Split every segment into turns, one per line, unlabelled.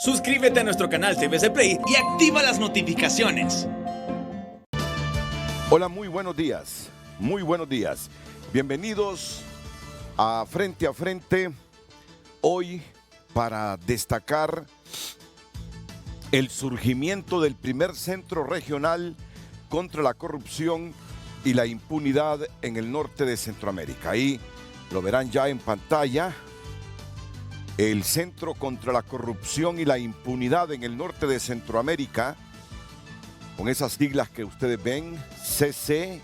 Suscríbete a nuestro canal CBC Play y activa las notificaciones.
Hola, muy buenos días. Muy buenos días. Bienvenidos a Frente, hoy para destacar el surgimiento del primer centro regional contra la corrupción y la impunidad en el norte de Centroamérica. Ahí lo verán ya en pantalla. El Centro contra la Corrupción y la Impunidad en el norte de Centroamérica, con esas siglas que ustedes ven, CCINOC.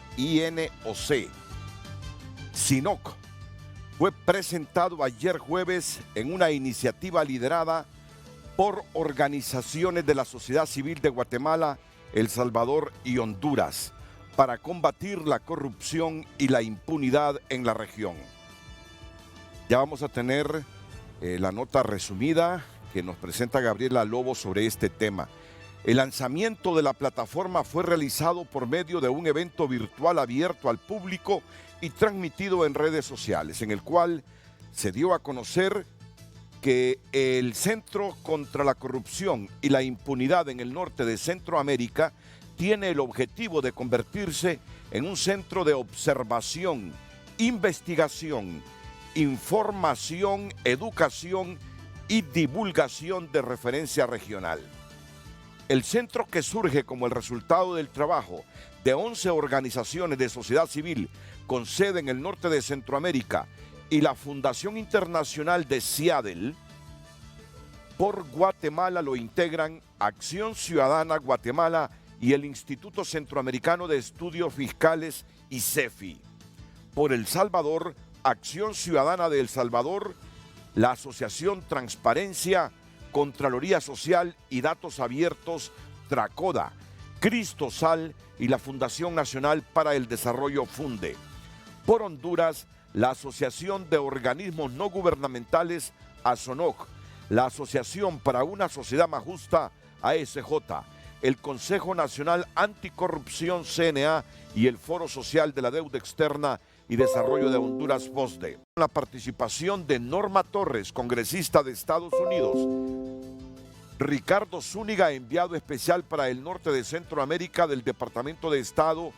CINOC fue presentado ayer jueves en una iniciativa liderada por organizaciones de la sociedad civil de Guatemala, El Salvador y Honduras para combatir la corrupción y la impunidad en la región. Ya vamos a tener la nota resumida que nos presenta Gabriela Lobo sobre este tema. El lanzamiento de la plataforma fue realizado por medio de un evento virtual abierto al público y transmitido en redes sociales, en el cual se dio a conocer que el Centro contra la Corrupción y la Impunidad en el norte de Centroamérica tiene el objetivo de convertirse en un centro de observación, investigación, información, educación y divulgación de referencia regional. El centro, que surge como el resultado del trabajo de 11 organizaciones de sociedad civil con sede en el norte de Centroamérica y la Fundación Internacional de Seattle, por Guatemala lo integran Acción Ciudadana Guatemala y el Instituto Centroamericano de Estudios Fiscales y CEFI. Por El Salvador, Acción Ciudadana de El Salvador, la Asociación Transparencia, Contraloría Social y Datos Abiertos, Tracoda, Cristosal y la Fundación Nacional para el Desarrollo, FUNDE. Por Honduras, la Asociación de Organismos No Gubernamentales, ASONOC, la Asociación para una Sociedad Más Justa, ASJ, el Consejo Nacional Anticorrupción, CNA, y el Foro Social de la Deuda Externa y Desarrollo de Honduras, FOSDE. La participación de Norma Torres, congresista de Estados Unidos, Ricardo Zúñiga, enviado especial para el norte de Centroamérica del Departamento de Estado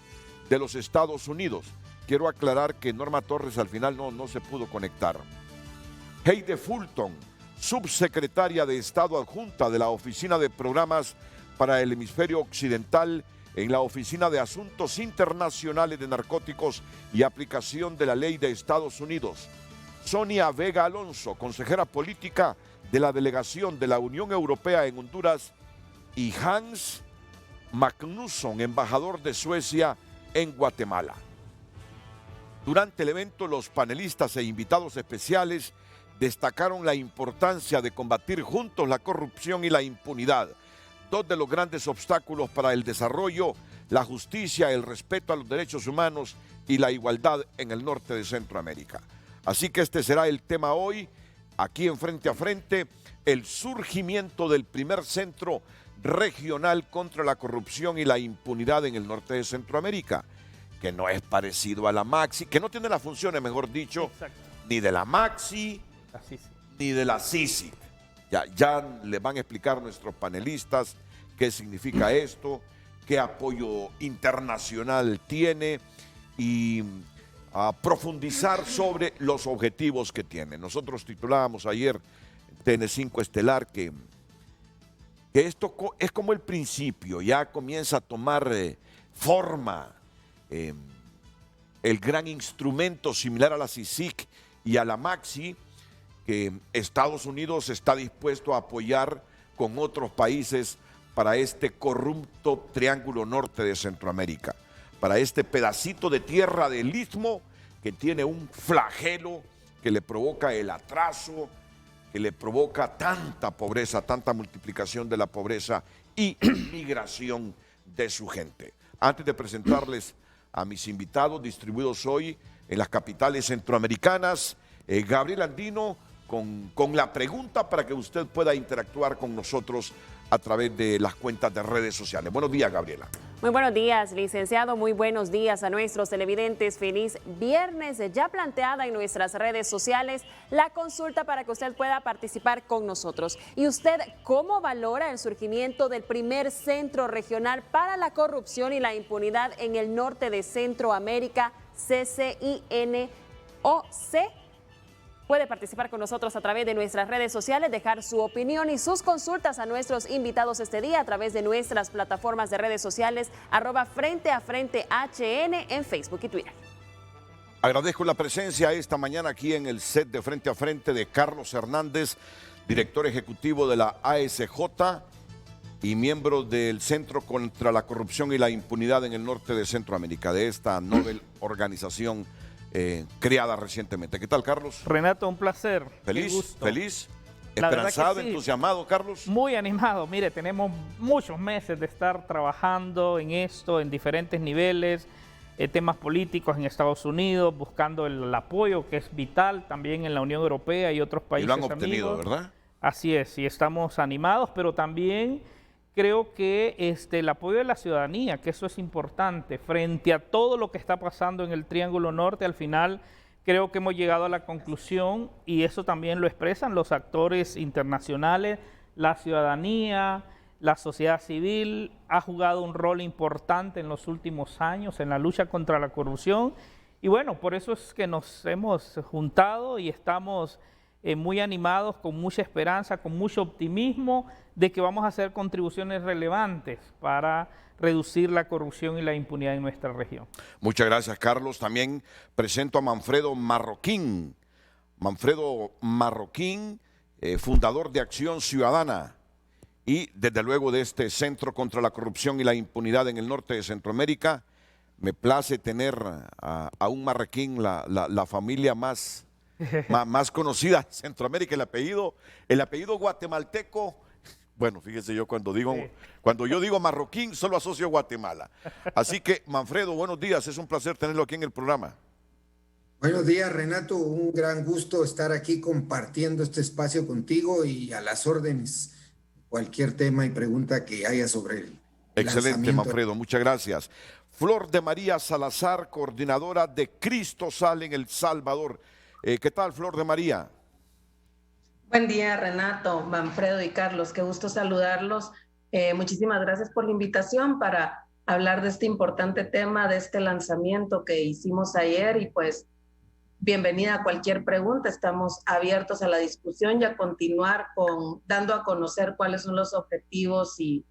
de los Estados Unidos. Quiero aclarar que Norma Torres al final no se pudo conectar. Heide Fulton, subsecretaria de Estado adjunta de la Oficina de Programas para el Hemisferio Occidental en la Oficina de Asuntos Internacionales de Narcóticos y Aplicación de la Ley de Estados Unidos. Sonia Vega Alonso, consejera política de la Delegación de la Unión Europea en Honduras, y Hans Magnusson, embajador de Suecia en Guatemala. Durante el evento, los panelistas e invitados especiales destacaron la importancia de combatir juntos la corrupción y la impunidad, dos de los grandes obstáculos para el desarrollo, la justicia, el respeto a los derechos humanos y la igualdad en el norte de Centroamérica. Así que este será el tema hoy, aquí en Frente a Frente, el surgimiento del primer centro regional contra la corrupción y la impunidad en el norte de Centroamérica, que no es parecido a la MAXI, que no tiene las funciones, mejor dicho, exacto, ni de la MAXI, ni de la CICIG. Ya les van a explicar nuestros panelistas qué significa esto, qué apoyo internacional tiene y a profundizar sobre los objetivos que tiene. Nosotros titulábamos ayer en TN5 Estelar que esto es como el principio, ya comienza a tomar forma el gran instrumento similar a la CICIG y a la MAXI, que Estados Unidos está dispuesto a apoyar con otros países para este corrupto triángulo norte de Centroamérica, para este pedacito de tierra del Istmo que tiene un flagelo que le provoca el atraso, que le provoca tanta pobreza, tanta multiplicación de la pobreza y migración de su gente. Antes de presentarles a mis invitados distribuidos hoy en las capitales centroamericanas, Gabriel Andino, con la pregunta para que usted pueda interactuar con nosotros a través de las cuentas de redes sociales. Buenos días, Gabriela.
Muy buenos días, licenciado. Muy buenos días a nuestros televidentes. Feliz viernes. Ya planteada en nuestras redes sociales la consulta para que usted pueda participar con nosotros. ¿Y usted cómo valora el surgimiento del primer centro regional para la corrupción y la impunidad en el norte de Centroamérica, CCINOC? Puede participar con nosotros a través de nuestras redes sociales, dejar su opinión y sus consultas a nuestros invitados este día a través de nuestras plataformas de redes sociales, @Frente a Frente HN en Facebook y Twitter.
Agradezco la presencia esta mañana aquí en el set de Frente a Frente de Carlos Hernández, director ejecutivo de la ASJ y miembro del Centro contra la Corrupción y la Impunidad en el norte de Centroamérica, de esta novel organización creada recientemente. ¿Qué tal, Carlos?
Renato, un placer.
Feliz, feliz,
La
esperanzado,
verdad que sí.
entusiasmado, Carlos.
Muy animado. Mire, tenemos muchos meses de estar trabajando en esto, en diferentes niveles, temas políticos en Estados Unidos, buscando el apoyo que es vital también en la Unión Europea y otros países
Y lo han obtenido,
amigos.
¿verdad?
Así es, y estamos animados, pero también creo que el apoyo de la ciudadanía, que eso es importante, frente a todo lo que está pasando en el Triángulo Norte, al final creo que hemos llegado a la conclusión, y eso también lo expresan los actores internacionales, la ciudadanía, la sociedad civil ha jugado un rol importante en los últimos años en la lucha contra la corrupción, y bueno, por eso es que nos hemos juntado y estamos muy animados, con mucha esperanza, con mucho optimismo de que vamos a hacer contribuciones relevantes para reducir la corrupción y la impunidad en nuestra región.
Muchas gracias, Carlos. También presento a Manfredo Marroquín. Manfredo Marroquín, fundador de Acción Ciudadana y desde luego de este Centro contra la Corrupción y la Impunidad en el norte de Centroamérica. Me place tener a un marroquín, la familia más conocida en Centroamérica, el apellido guatemalteco. Bueno, fíjese, yo cuando yo digo marroquín, solo asocio a Guatemala. Así que, Manfredo, buenos días, es un placer tenerlo aquí en el programa.
Buenos días, Renato, un gran gusto estar aquí compartiendo este espacio contigo y a las órdenes, cualquier tema y pregunta que haya sobre él.
Excelente, Manfredo, muchas gracias. Flor de María Salazar, coordinadora de Cristo Sale en El Salvador. ¿Qué tal, Flor de María?
Buen día, Renato, Manfredo y Carlos. Qué gusto saludarlos. Muchísimas gracias por la invitación para hablar de este importante tema, de este lanzamiento que hicimos ayer y pues bienvenida a cualquier pregunta. Estamos abiertos a la discusión y a continuar dando a conocer cuáles son los objetivos y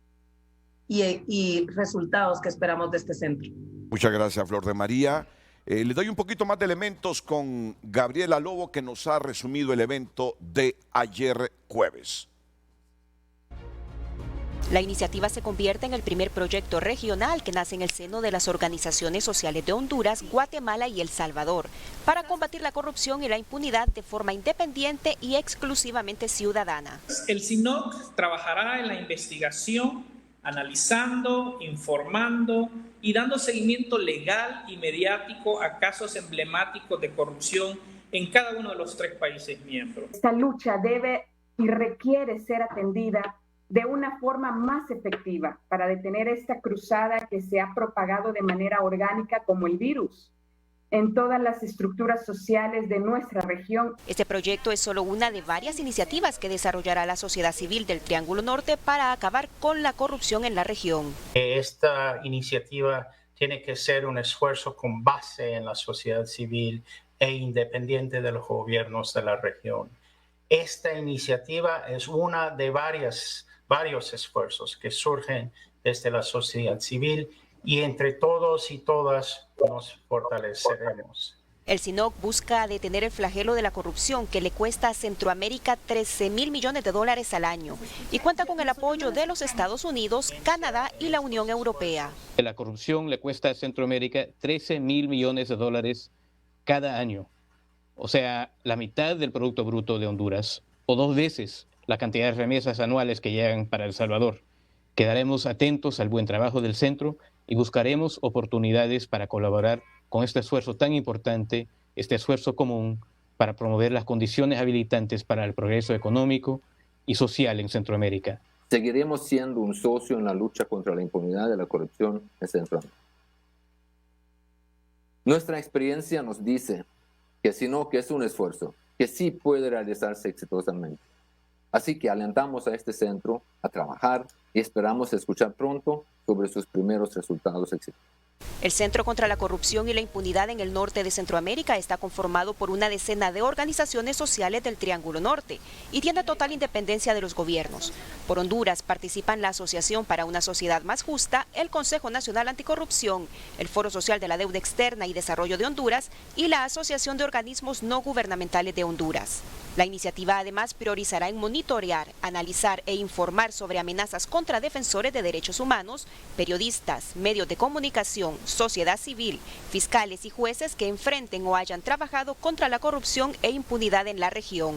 resultados que esperamos de este centro.
Muchas gracias, Flor de María. Le doy un poquito más de elementos con Gabriela Lobo, que nos ha resumido el evento de ayer jueves.
La iniciativa se convierte en el primer proyecto regional que nace en el seno de las organizaciones sociales de Honduras, Guatemala y El Salvador, para combatir la corrupción y la impunidad de forma independiente y exclusivamente ciudadana.
El CINOC trabajará en la investigación, analizando, informando y dando seguimiento legal y mediático a casos emblemáticos de corrupción en cada uno de los 3 países miembros.
Esta lucha debe y requiere ser atendida de una forma más efectiva para detener esta cruzada que se ha propagado de manera orgánica como el virus en todas las estructuras sociales de nuestra región.
Este proyecto es solo una de varias iniciativas que desarrollará la sociedad civil del Triángulo Norte para acabar con la corrupción en la región.
Esta iniciativa tiene que ser un esfuerzo con base en la sociedad civil e independiente de los gobiernos de la región. Esta iniciativa es una de varios esfuerzos que surgen desde la sociedad civil y entre todos y todas nos fortaleceremos.
El CINOC busca detener el flagelo de la corrupción que le cuesta a Centroamérica $13,000 millones al año y cuenta con el apoyo de los Estados Unidos, Canadá y la Unión Europea.
La corrupción le cuesta a Centroamérica $13,000 millones cada año, o sea, la mitad del Producto Bruto de Honduras o 2 veces la cantidad de remesas anuales que llegan para El Salvador. Quedaremos atentos al buen trabajo del centro y buscaremos oportunidades para colaborar con este esfuerzo tan importante, este esfuerzo común para promover las condiciones habilitantes para el progreso económico y social en Centroamérica.
Seguiremos siendo un socio en la lucha contra la impunidad y la corrupción en Centroamérica. Nuestra experiencia nos dice que si no, que es un esfuerzo, que sí puede realizarse exitosamente. Así que alentamos a este centro a trabajar y esperamos escuchar pronto sobre sus primeros resultados exitosos.
El Centro contra la Corrupción y la Impunidad en el norte de Centroamérica está conformado por una decena de organizaciones sociales del Triángulo Norte y tiene total independencia de los gobiernos. Por Honduras participan la Asociación para una Sociedad Más Justa, el Consejo Nacional Anticorrupción, el Foro Social de la Deuda Externa y Desarrollo de Honduras y la Asociación de Organismos No Gubernamentales de Honduras. La iniciativa además priorizará en monitorear, analizar e informar sobre amenazas contra defensores de derechos humanos, periodistas, medios de comunicación, sociedad civil, fiscales y jueces que enfrenten o hayan trabajado contra la corrupción e impunidad en la región.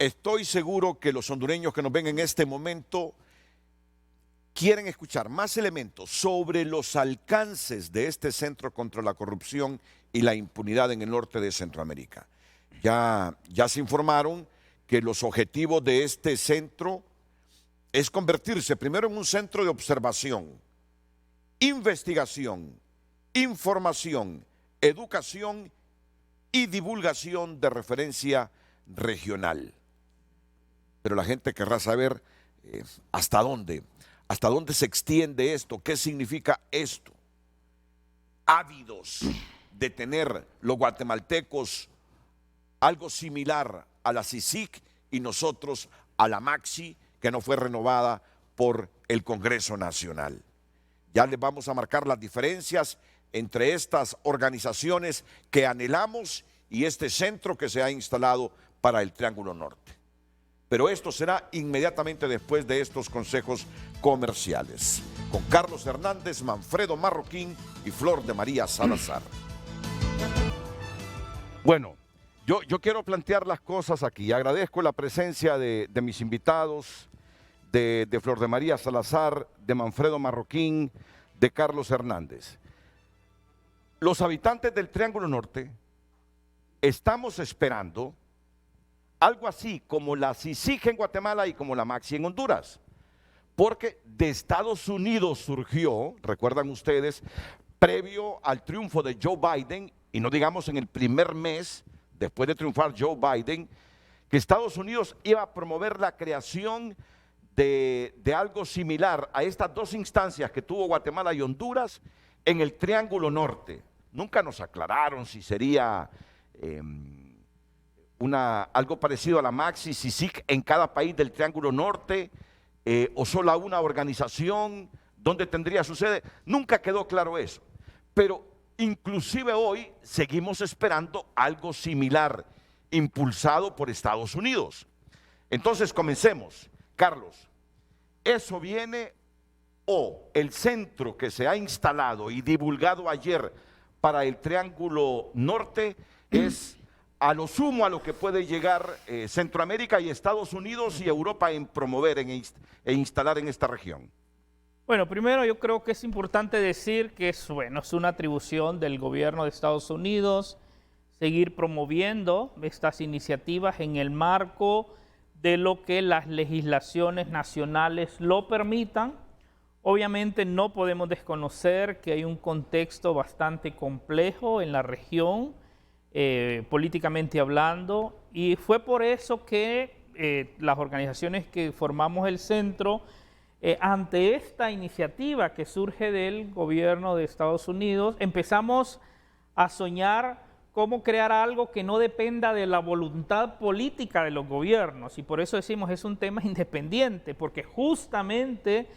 Estoy seguro que los hondureños que nos ven en este momento quieren escuchar más elementos sobre los alcances de este centro contra la corrupción y la impunidad en el norte de Centroamérica. Ya se informaron que los objetivos de este centro es convertirse primero en un centro de observación, investigación, información, educación y divulgación de referencia regional. Pero la gente querrá saber hasta dónde se extiende esto, qué significa esto. Ávidos de tener los guatemaltecos algo similar a la CICIG y nosotros a la MAXI, que no fue renovada por el Congreso Nacional. Ya les vamos a marcar las diferencias entre estas organizaciones que anhelamos y este centro que se ha instalado para el Triángulo Norte. Pero esto será inmediatamente después de estos consejos comerciales. Con Carlos Hernández, Manfredo Marroquín y Flor de María Salazar. Bueno, yo quiero plantear las cosas aquí. Agradezco la presencia de mis invitados, de Flor de María Salazar, de Manfredo Marroquín, de Carlos Hernández. Los habitantes del Triángulo Norte estamos esperando algo así como la CICIG en Guatemala y como la MAXI en Honduras, porque de Estados Unidos surgió, recuerdan ustedes, previo al triunfo de Joe Biden, y no digamos en el primer mes después de triunfar Joe Biden, que Estados Unidos iba a promover la creación de algo similar a estas dos instancias que tuvo Guatemala y Honduras en el Triángulo Norte. Nunca nos aclararon si sería algo parecido a la MAXI, CICIG en cada país del Triángulo Norte, o solo una organización donde tendría su sede. Nunca quedó claro eso. Pero inclusive hoy seguimos esperando algo similar, impulsado por Estados Unidos. Entonces comencemos. Carlos, ¿eso viene o el centro que se ha instalado y divulgado ayer para el Triángulo Norte es a lo sumo a lo que puede llegar Centroamérica y Estados Unidos y Europa en promover e instalar en esta región?
Bueno, primero yo creo que es importante decir que es una atribución del gobierno de Estados Unidos seguir promoviendo estas iniciativas en el marco de lo que las legislaciones nacionales lo permitan. Obviamente no podemos desconocer que hay un contexto bastante complejo en la región, políticamente hablando, y fue por eso que las organizaciones que formamos el centro, ante esta iniciativa que surge del gobierno de Estados Unidos, empezamos a soñar cómo crear algo que no dependa de la voluntad política de los gobiernos, y por eso decimos es un tema independiente, porque justamente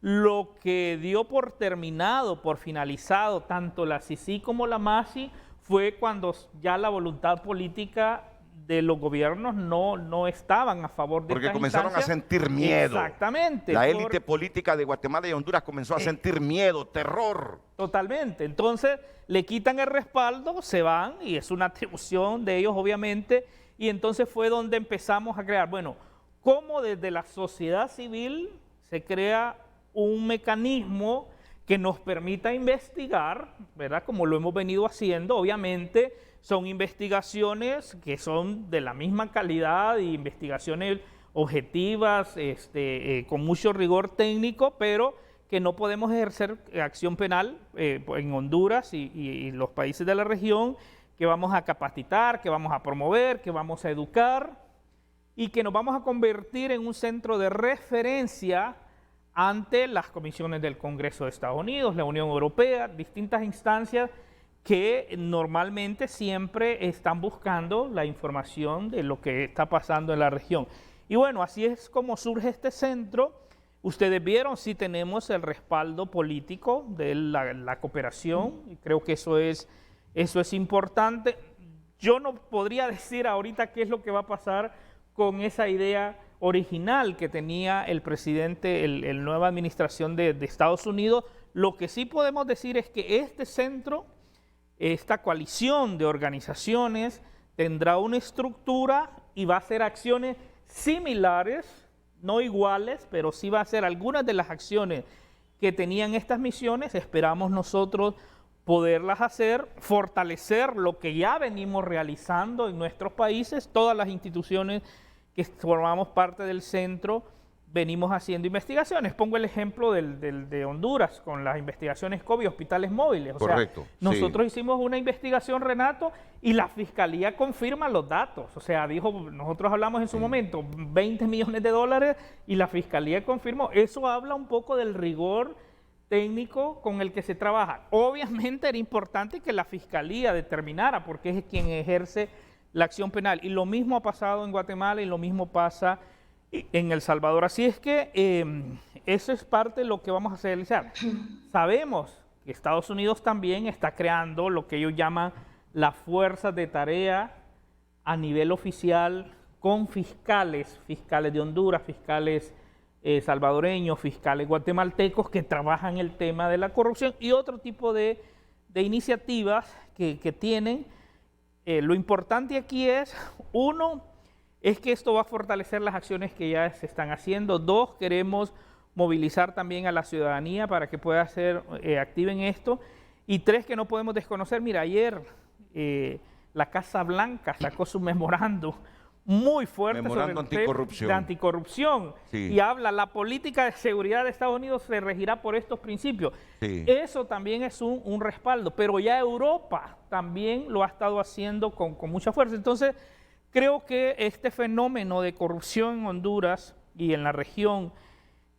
lo que dio por terminado, por finalizado, tanto la CICIG como la MAXI, fue cuando ya la voluntad política de los gobiernos no estaban a favor de
porque comenzaron a sentir miedo.
Exactamente.
La élite política de Guatemala y Honduras comenzó a sentir miedo, terror.
Totalmente. Entonces le quitan el respaldo, se van, y es una atribución de ellos obviamente, y entonces fue donde empezamos a crear, bueno, cómo desde la sociedad civil se crea un mecanismo que nos permita investigar, ¿verdad? Como lo hemos venido haciendo, obviamente son investigaciones que son de la misma calidad y investigaciones objetivas, con mucho rigor técnico, pero que no podemos ejercer acción penal en Honduras y los países de la región, que vamos a capacitar, que vamos a promover, que vamos a educar y que nos vamos a convertir en un centro de referencia ante las comisiones del Congreso de Estados Unidos, la Unión Europea, distintas instancias que normalmente siempre están buscando la información de lo que está pasando en la región. Y bueno, así es como surge este centro. Ustedes vieron, sí tenemos el respaldo político de la cooperación, y creo que eso es importante. Yo no podría decir ahorita qué es lo que va a pasar con esa idea original que tenía el presidente, la nueva administración de Estados Unidos. Lo que sí podemos decir es que este centro, esta coalición de organizaciones, tendrá una estructura y va a hacer acciones similares, no iguales, pero sí va a hacer algunas de las acciones que tenían estas misiones. Esperamos nosotros poderlas hacer, fortalecer lo que ya venimos realizando en nuestros países. Todas las instituciones que formamos parte del centro venimos haciendo investigaciones. Pongo el ejemplo de Honduras con las investigaciones COVID, hospitales móviles. O
Correcto.
sea, nosotros hicimos una investigación, Renato, y la Fiscalía confirma los datos. O sea, nosotros hablamos en su momento, 20 millones de dólares, y la Fiscalía confirmó. Eso habla un poco del rigor técnico con el que se trabaja. Obviamente era importante que la Fiscalía determinara, porque es quien ejerce la acción penal. Y lo mismo ha pasado en Guatemala y lo mismo pasa en El Salvador. Así es que eso es parte de lo que vamos a realizar. Sabemos que Estados Unidos también está creando lo que ellos llaman las fuerzas de tarea a nivel oficial con fiscales de Honduras, fiscales salvadoreños, fiscales guatemaltecos que trabajan el tema de la corrupción y otro tipo de iniciativas que tienen. Lo importante aquí es, uno, es que esto va a fortalecer las acciones que ya se están haciendo. Dos, queremos movilizar también a la ciudadanía para que pueda ser activa en esto. Y tres, que no podemos desconocer. Mira, ayer la Casa Blanca sacó su memorando muy fuerte
Memorando
sobre el tema de anticorrupción. Sí. Y habla, la política de seguridad de Estados Unidos se regirá por estos principios. Sí. Eso también es un respaldo, pero ya Europa también lo ha estado haciendo con mucha fuerza. Entonces, creo que este fenómeno de corrupción en Honduras y en la región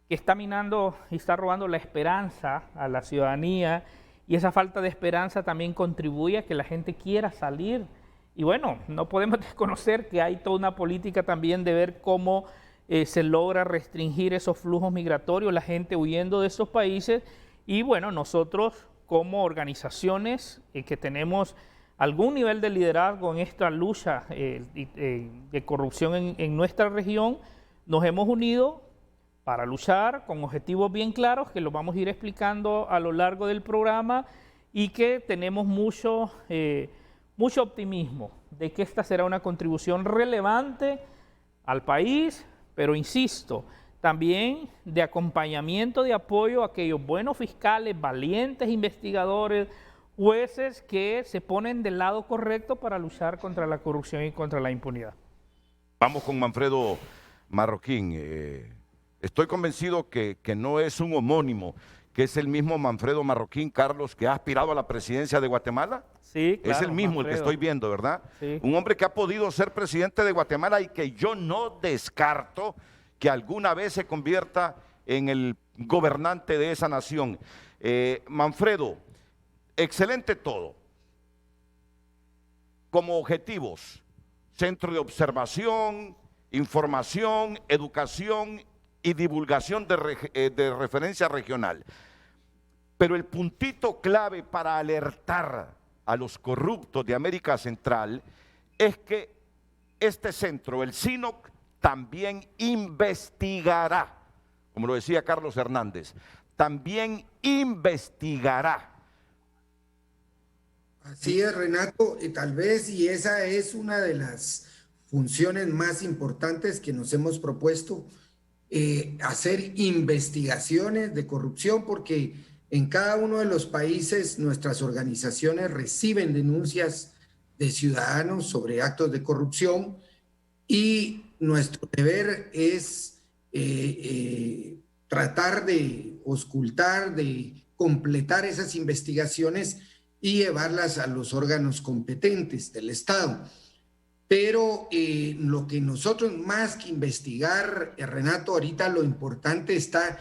que está minando y está robando la esperanza a la ciudadanía, y esa falta de esperanza también contribuye a que la gente quiera salir. Y bueno, no podemos desconocer que hay toda una política también de ver cómo se logra restringir esos flujos migratorios, la gente huyendo de esos países. Y bueno, nosotros como organizaciones que tenemos algún nivel de liderazgo en esta lucha de corrupción en nuestra región, nos hemos unido para luchar con objetivos bien claros que los vamos a ir explicando a lo largo del programa y que tenemos mucho optimismo de que esta será una contribución relevante al país, pero insisto, también de acompañamiento, de apoyo a aquellos buenos fiscales, valientes investigadores, jueces que se ponen del lado correcto para luchar contra la corrupción y contra la impunidad.
Vamos con Manfredo Marroquín. Estoy convencido que no es un homónimo, que es el mismo Manfredo Marroquín, Carlos, que ha aspirado a la presidencia de Guatemala.
Sí, claro,
es el mismo, Manfredo, el que estoy viendo, ¿verdad? Sí. Un hombre que ha podido ser presidente de Guatemala y que yo no descarto que alguna vez se convierta en el gobernante de esa nación. Manfredo, excelente todo. Como objetivos, centro de observación, información, educación y divulgación de referencia regional. Pero el puntito clave para alertar a los corruptos de América Central es que este centro, el CINOC, también investigará, como lo decía Carlos Hernández, también investigará.
Así es, Renato, y tal vez, y esa es una de las funciones más importantes que nos hemos propuesto, hacer investigaciones de corrupción, porque en cada uno de los países nuestras organizaciones reciben denuncias de ciudadanos sobre actos de corrupción y nuestro deber es tratar de auscultar, de completar esas investigaciones y llevarlas a los órganos competentes del Estado. Pero lo que nosotros, más que investigar, Renato, ahorita lo importante está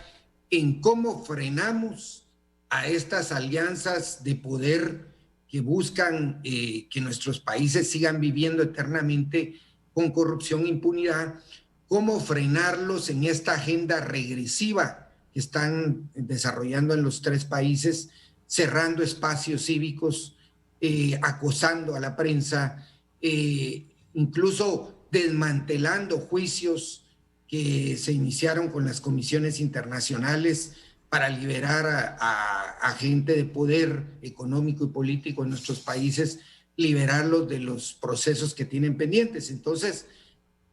en cómo frenamos a estas alianzas de poder que buscan que nuestros países sigan viviendo eternamente con corrupción e impunidad, cómo frenarlos en esta agenda regresiva que están desarrollando en los 3 países, cerrando espacios cívicos, acosando a la prensa, incluso desmantelando juicios que se iniciaron con las comisiones internacionales para liberar a gente de poder económico y político en nuestros países, liberarlos de los procesos que tienen pendientes. Entonces,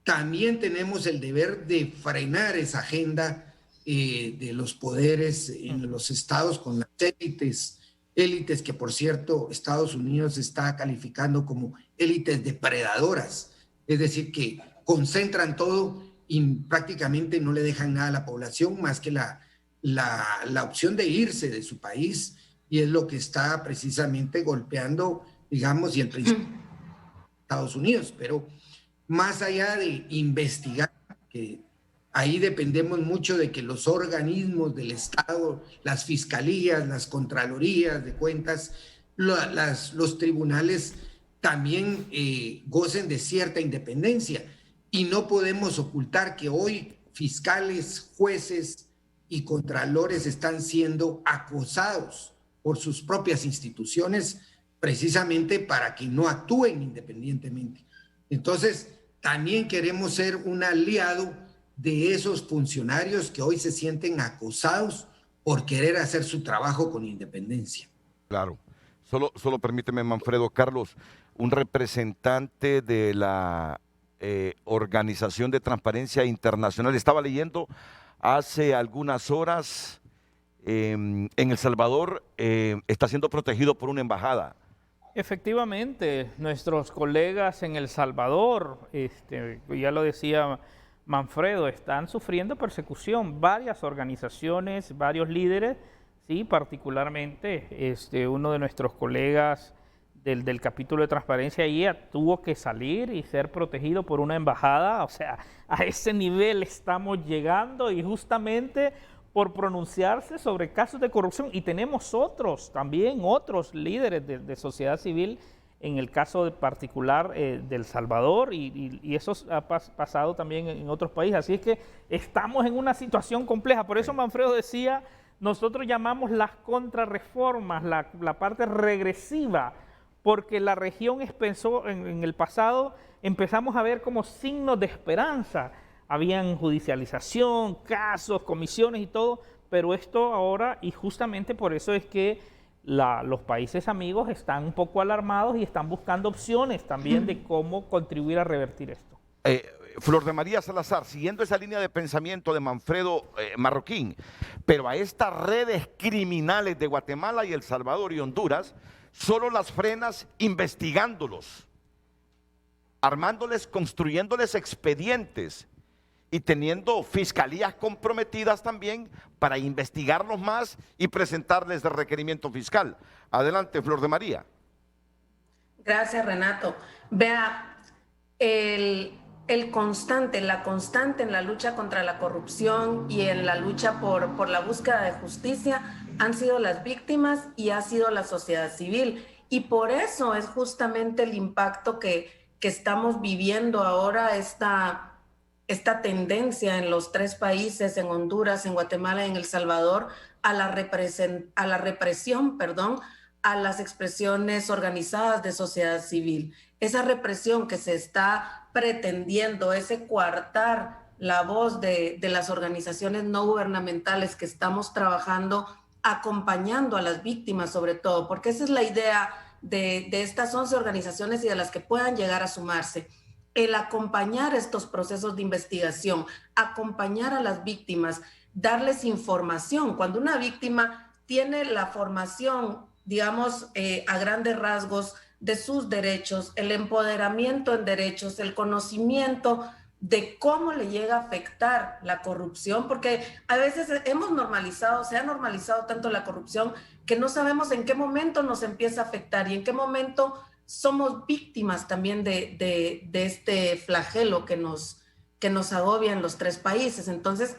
también tenemos el deber de frenar esa agenda de los poderes en los estados con las élites que, por cierto, Estados Unidos está calificando como élites depredadoras, es decir, que concentran todo y prácticamente no le dejan nada a la población más que la opción de irse de su país, y es lo que está precisamente golpeando, digamos, y el principio de Estados Unidos. Pero más allá de investigar, que ahí dependemos mucho de que los organismos del Estado, las fiscalías, las contralorías de cuentas, los tribunales también gocen de cierta independencia, y no podemos ocultar que hoy fiscales, jueces y contralores están siendo acosados por sus propias instituciones precisamente para que no actúen independientemente. Entonces, también queremos ser un aliado de esos funcionarios que hoy se sienten acosados por querer hacer su trabajo con independencia.
Claro. Solo permíteme, Manfredo. Carlos, un representante de la Organización de Transparencia Internacional, estaba leyendo hace algunas horas, en El Salvador está siendo protegido por una embajada.
Efectivamente, nuestros colegas en El Salvador, ya lo decía Manfredo, están sufriendo persecución. Varias organizaciones, varios líderes, sí, particularmente uno de nuestros colegas del capítulo de transparencia ahí tuvo que salir y ser protegido por una embajada. O sea, a ese nivel estamos llegando, y justamente por pronunciarse sobre casos de corrupción. Y tenemos otros líderes de sociedad civil, en el caso particular de El Salvador, y eso ha pasado también en otros países. Así es que estamos en una situación compleja. Por eso Manfredo decía, nosotros llamamos las contrarreformas, la parte regresiva, porque la región pensó en el pasado, empezamos a ver como signos de esperanza. Habían judicialización, casos, comisiones y todo, pero esto ahora, y justamente por eso es que los países amigos están un poco alarmados y están buscando opciones también de cómo contribuir a revertir esto.
Flor de María Salazar, siguiendo esa línea de pensamiento de Manfredo Marroquín, pero a estas redes criminales de Guatemala y El Salvador y Honduras, solo las frenas investigándolos, armándoles, construyéndoles expedientes y teniendo fiscalías comprometidas también para investigarlos más y presentarles el requerimiento fiscal. Adelante, Flor de María.
Gracias, Renato. Vea, la constante en la lucha contra la corrupción y en la lucha por la búsqueda de justicia han sido las víctimas y ha sido la sociedad civil. Y por eso es justamente el impacto que estamos viviendo ahora, esta tendencia en los 3 países, en Honduras, en Guatemala y en El Salvador, a la represión, a las expresiones organizadas de sociedad civil. Esa represión que se está pretendiendo, ese coartar la voz de las organizaciones no gubernamentales que estamos trabajando, acompañando a las víctimas sobre todo, porque esa es la idea de estas 11 organizaciones y de las que puedan llegar a sumarse. El acompañar estos procesos de investigación, acompañar a las víctimas, darles información. Cuando una víctima tiene la formación, digamos, a grandes rasgos de sus derechos, el empoderamiento en derechos, el conocimiento de cómo le llega a afectar la corrupción, porque a veces se ha normalizado tanto la corrupción que no sabemos en qué momento nos empieza a afectar y en qué momento somos víctimas también de este flagelo que nos agobia en los tres países. Entonces,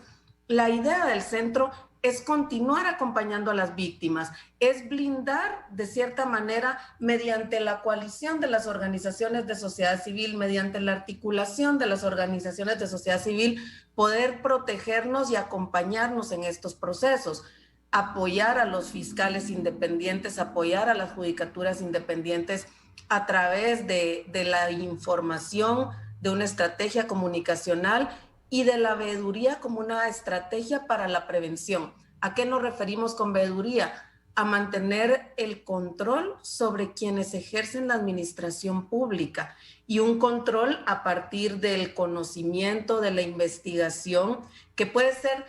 la idea del centro es continuar acompañando a las víctimas, es blindar de cierta manera mediante la coalición de las organizaciones de sociedad civil, mediante la articulación de las organizaciones de sociedad civil, poder protegernos y acompañarnos en estos procesos, apoyar a los fiscales independientes, apoyar a las judicaturas independientes a través de la información, de una estrategia comunicacional y de la veeduría como una estrategia para la prevención. ¿A qué nos referimos con veeduría? A mantener el control sobre quienes ejercen la administración pública y un control a partir del conocimiento, de la investigación, que puede ser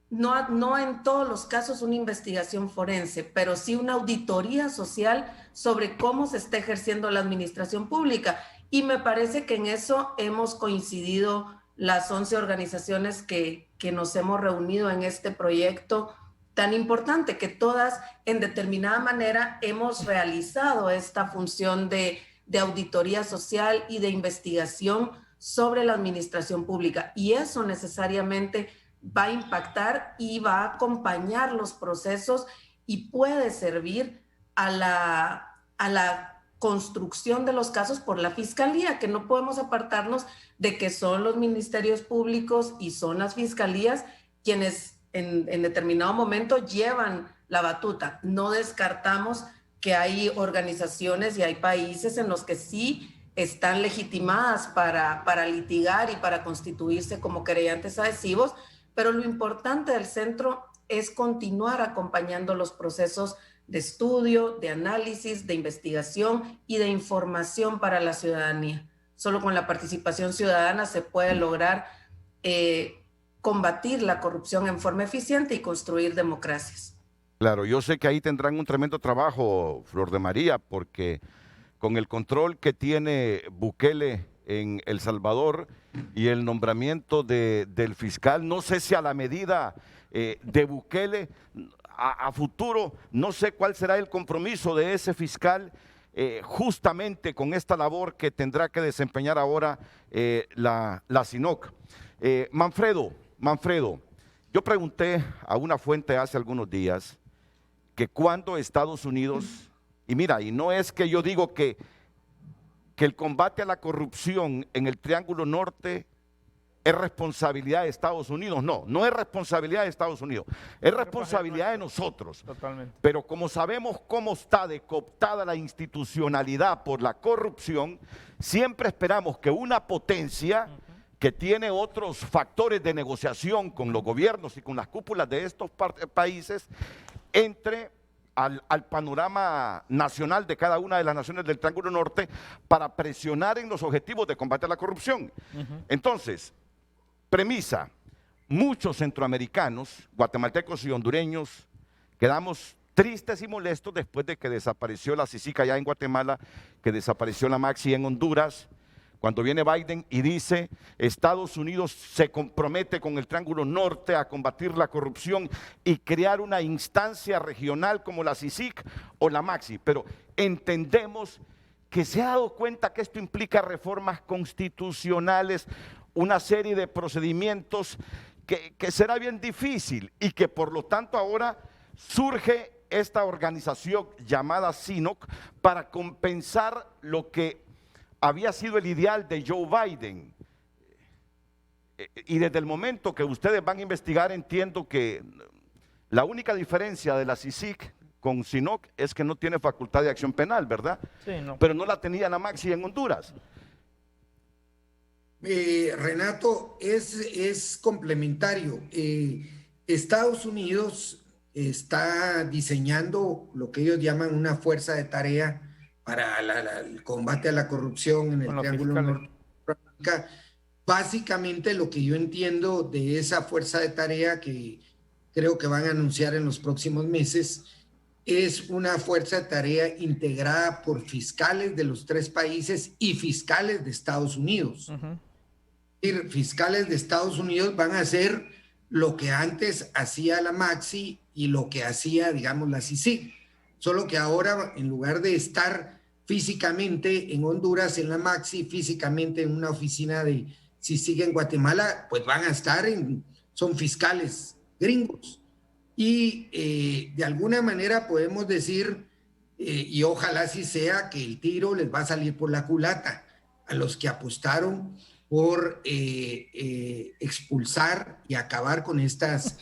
no en todos los casos una investigación forense, pero sí una auditoría social sobre cómo se está ejerciendo la administración pública. Y me parece que en eso hemos coincidido las 11 organizaciones que nos hemos reunido en este proyecto tan importante, que todas en determinada manera hemos realizado esta función de auditoría social y de investigación sobre la administración pública. Y eso necesariamente va a impactar y va a acompañar los procesos y puede servir a la construcción de los casos por la fiscalía, que no podemos apartarnos de que son los ministerios públicos y son las fiscalías quienes en determinado momento llevan la batuta. No descartamos que hay organizaciones y hay países en los que sí están legitimadas para litigar y para constituirse como querellantes adhesivos, pero lo importante del centro es continuar acompañando los procesos de estudio, de análisis, de investigación y de información para la ciudadanía. Solo con la participación ciudadana se puede lograr combatir la corrupción en forma eficiente y construir democracias.
Claro, yo sé que ahí tendrán un tremendo trabajo, Flor de María, porque con el control que tiene Bukele en El Salvador y el nombramiento del fiscal, no sé si a la medida de Bukele, a futuro, no sé cuál será el compromiso de ese fiscal justamente con esta labor que tendrá que desempeñar ahora la CINOC. Manfredo, yo pregunté a una fuente hace algunos días que cuando Estados Unidos, y mira, y no es que yo digo que el combate a la corrupción en el Triángulo Norte es responsabilidad de Estados Unidos. No es responsabilidad de Estados Unidos, es responsabilidad de nosotros.
Totalmente.
Pero como sabemos cómo está de cooptada la institucionalidad por la corrupción, siempre esperamos que una potencia que tiene otros factores de negociación con los gobiernos y con las cúpulas de estos países, entre al panorama nacional de cada una de las naciones del Triángulo Norte para presionar en los objetivos de combate a la corrupción. Entonces, premisa, muchos centroamericanos, guatemaltecos y hondureños, quedamos tristes y molestos después de que desapareció la CICIG allá en Guatemala, que desapareció la Maxi en Honduras. Cuando viene Biden y dice, Estados Unidos se compromete con el Triángulo Norte a combatir la corrupción y crear una instancia regional como la CICIG o la Maxi, pero entendemos que se ha dado cuenta que esto implica reformas constitucionales, una serie de procedimientos que será bien difícil y que por lo tanto ahora surge esta organización llamada CINOC para compensar lo que había sido el ideal de Joe Biden. Y desde el momento que ustedes van a investigar, entiendo que la única diferencia de la CICIG con CINOC es que no tiene facultad de acción penal, ¿verdad?
Sí, no.
Pero no la tenía la Maxi en Honduras.
Renato, es complementario. Estados Unidos está diseñando lo que ellos llaman una fuerza de tarea para el combate a la corrupción en el Triángulo Norte. Básicamente lo que yo entiendo de esa fuerza de tarea que creo que van a anunciar en los próximos meses es una fuerza de tarea integrada por fiscales de los tres países y fiscales de Estados Unidos. fiscales de Estados Unidos van a hacer lo que antes hacía la Maxi y lo que hacía, digamos, la CICIG. Solo que ahora, en lugar de estar físicamente en Honduras, en la Maxi, físicamente en una oficina de CICIG en Guatemala, pues van a estar son fiscales gringos. Y de alguna manera podemos decir, y ojalá así sea, que el tiro les va a salir por la culata a los que apostaron por expulsar y acabar con estas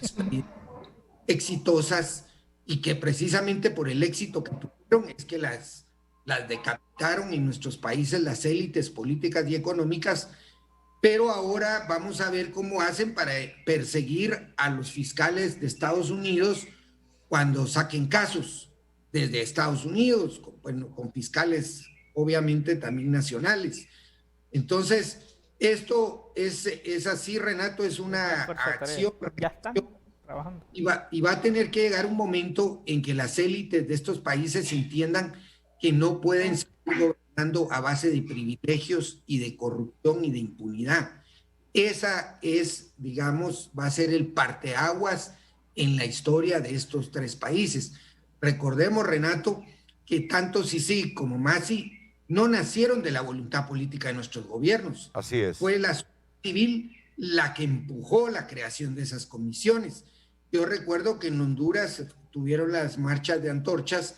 exitosas, y que precisamente por el éxito que tuvieron es que las decapitaron en nuestros países las élites políticas y económicas. Pero ahora vamos a ver cómo hacen para perseguir a los fiscales de Estados Unidos cuando saquen casos desde Estados Unidos, con fiscales obviamente también nacionales. Entonces, esto es así, Renato, es una acción.
Ya están trabajando.
Y va a tener que llegar un momento en que las élites de estos países entiendan que no pueden seguir gobernando a base de privilegios y de corrupción y de impunidad. Esa es, digamos, va a ser el parteaguas en la historia de estos tres países. Recordemos, Renato, que tanto Sisi como Masi no nacieron de la voluntad política de nuestros gobiernos.
Así es.
Fue la sociedad civil la que empujó la creación de esas comisiones. Yo recuerdo que en Honduras tuvieron las marchas de antorchas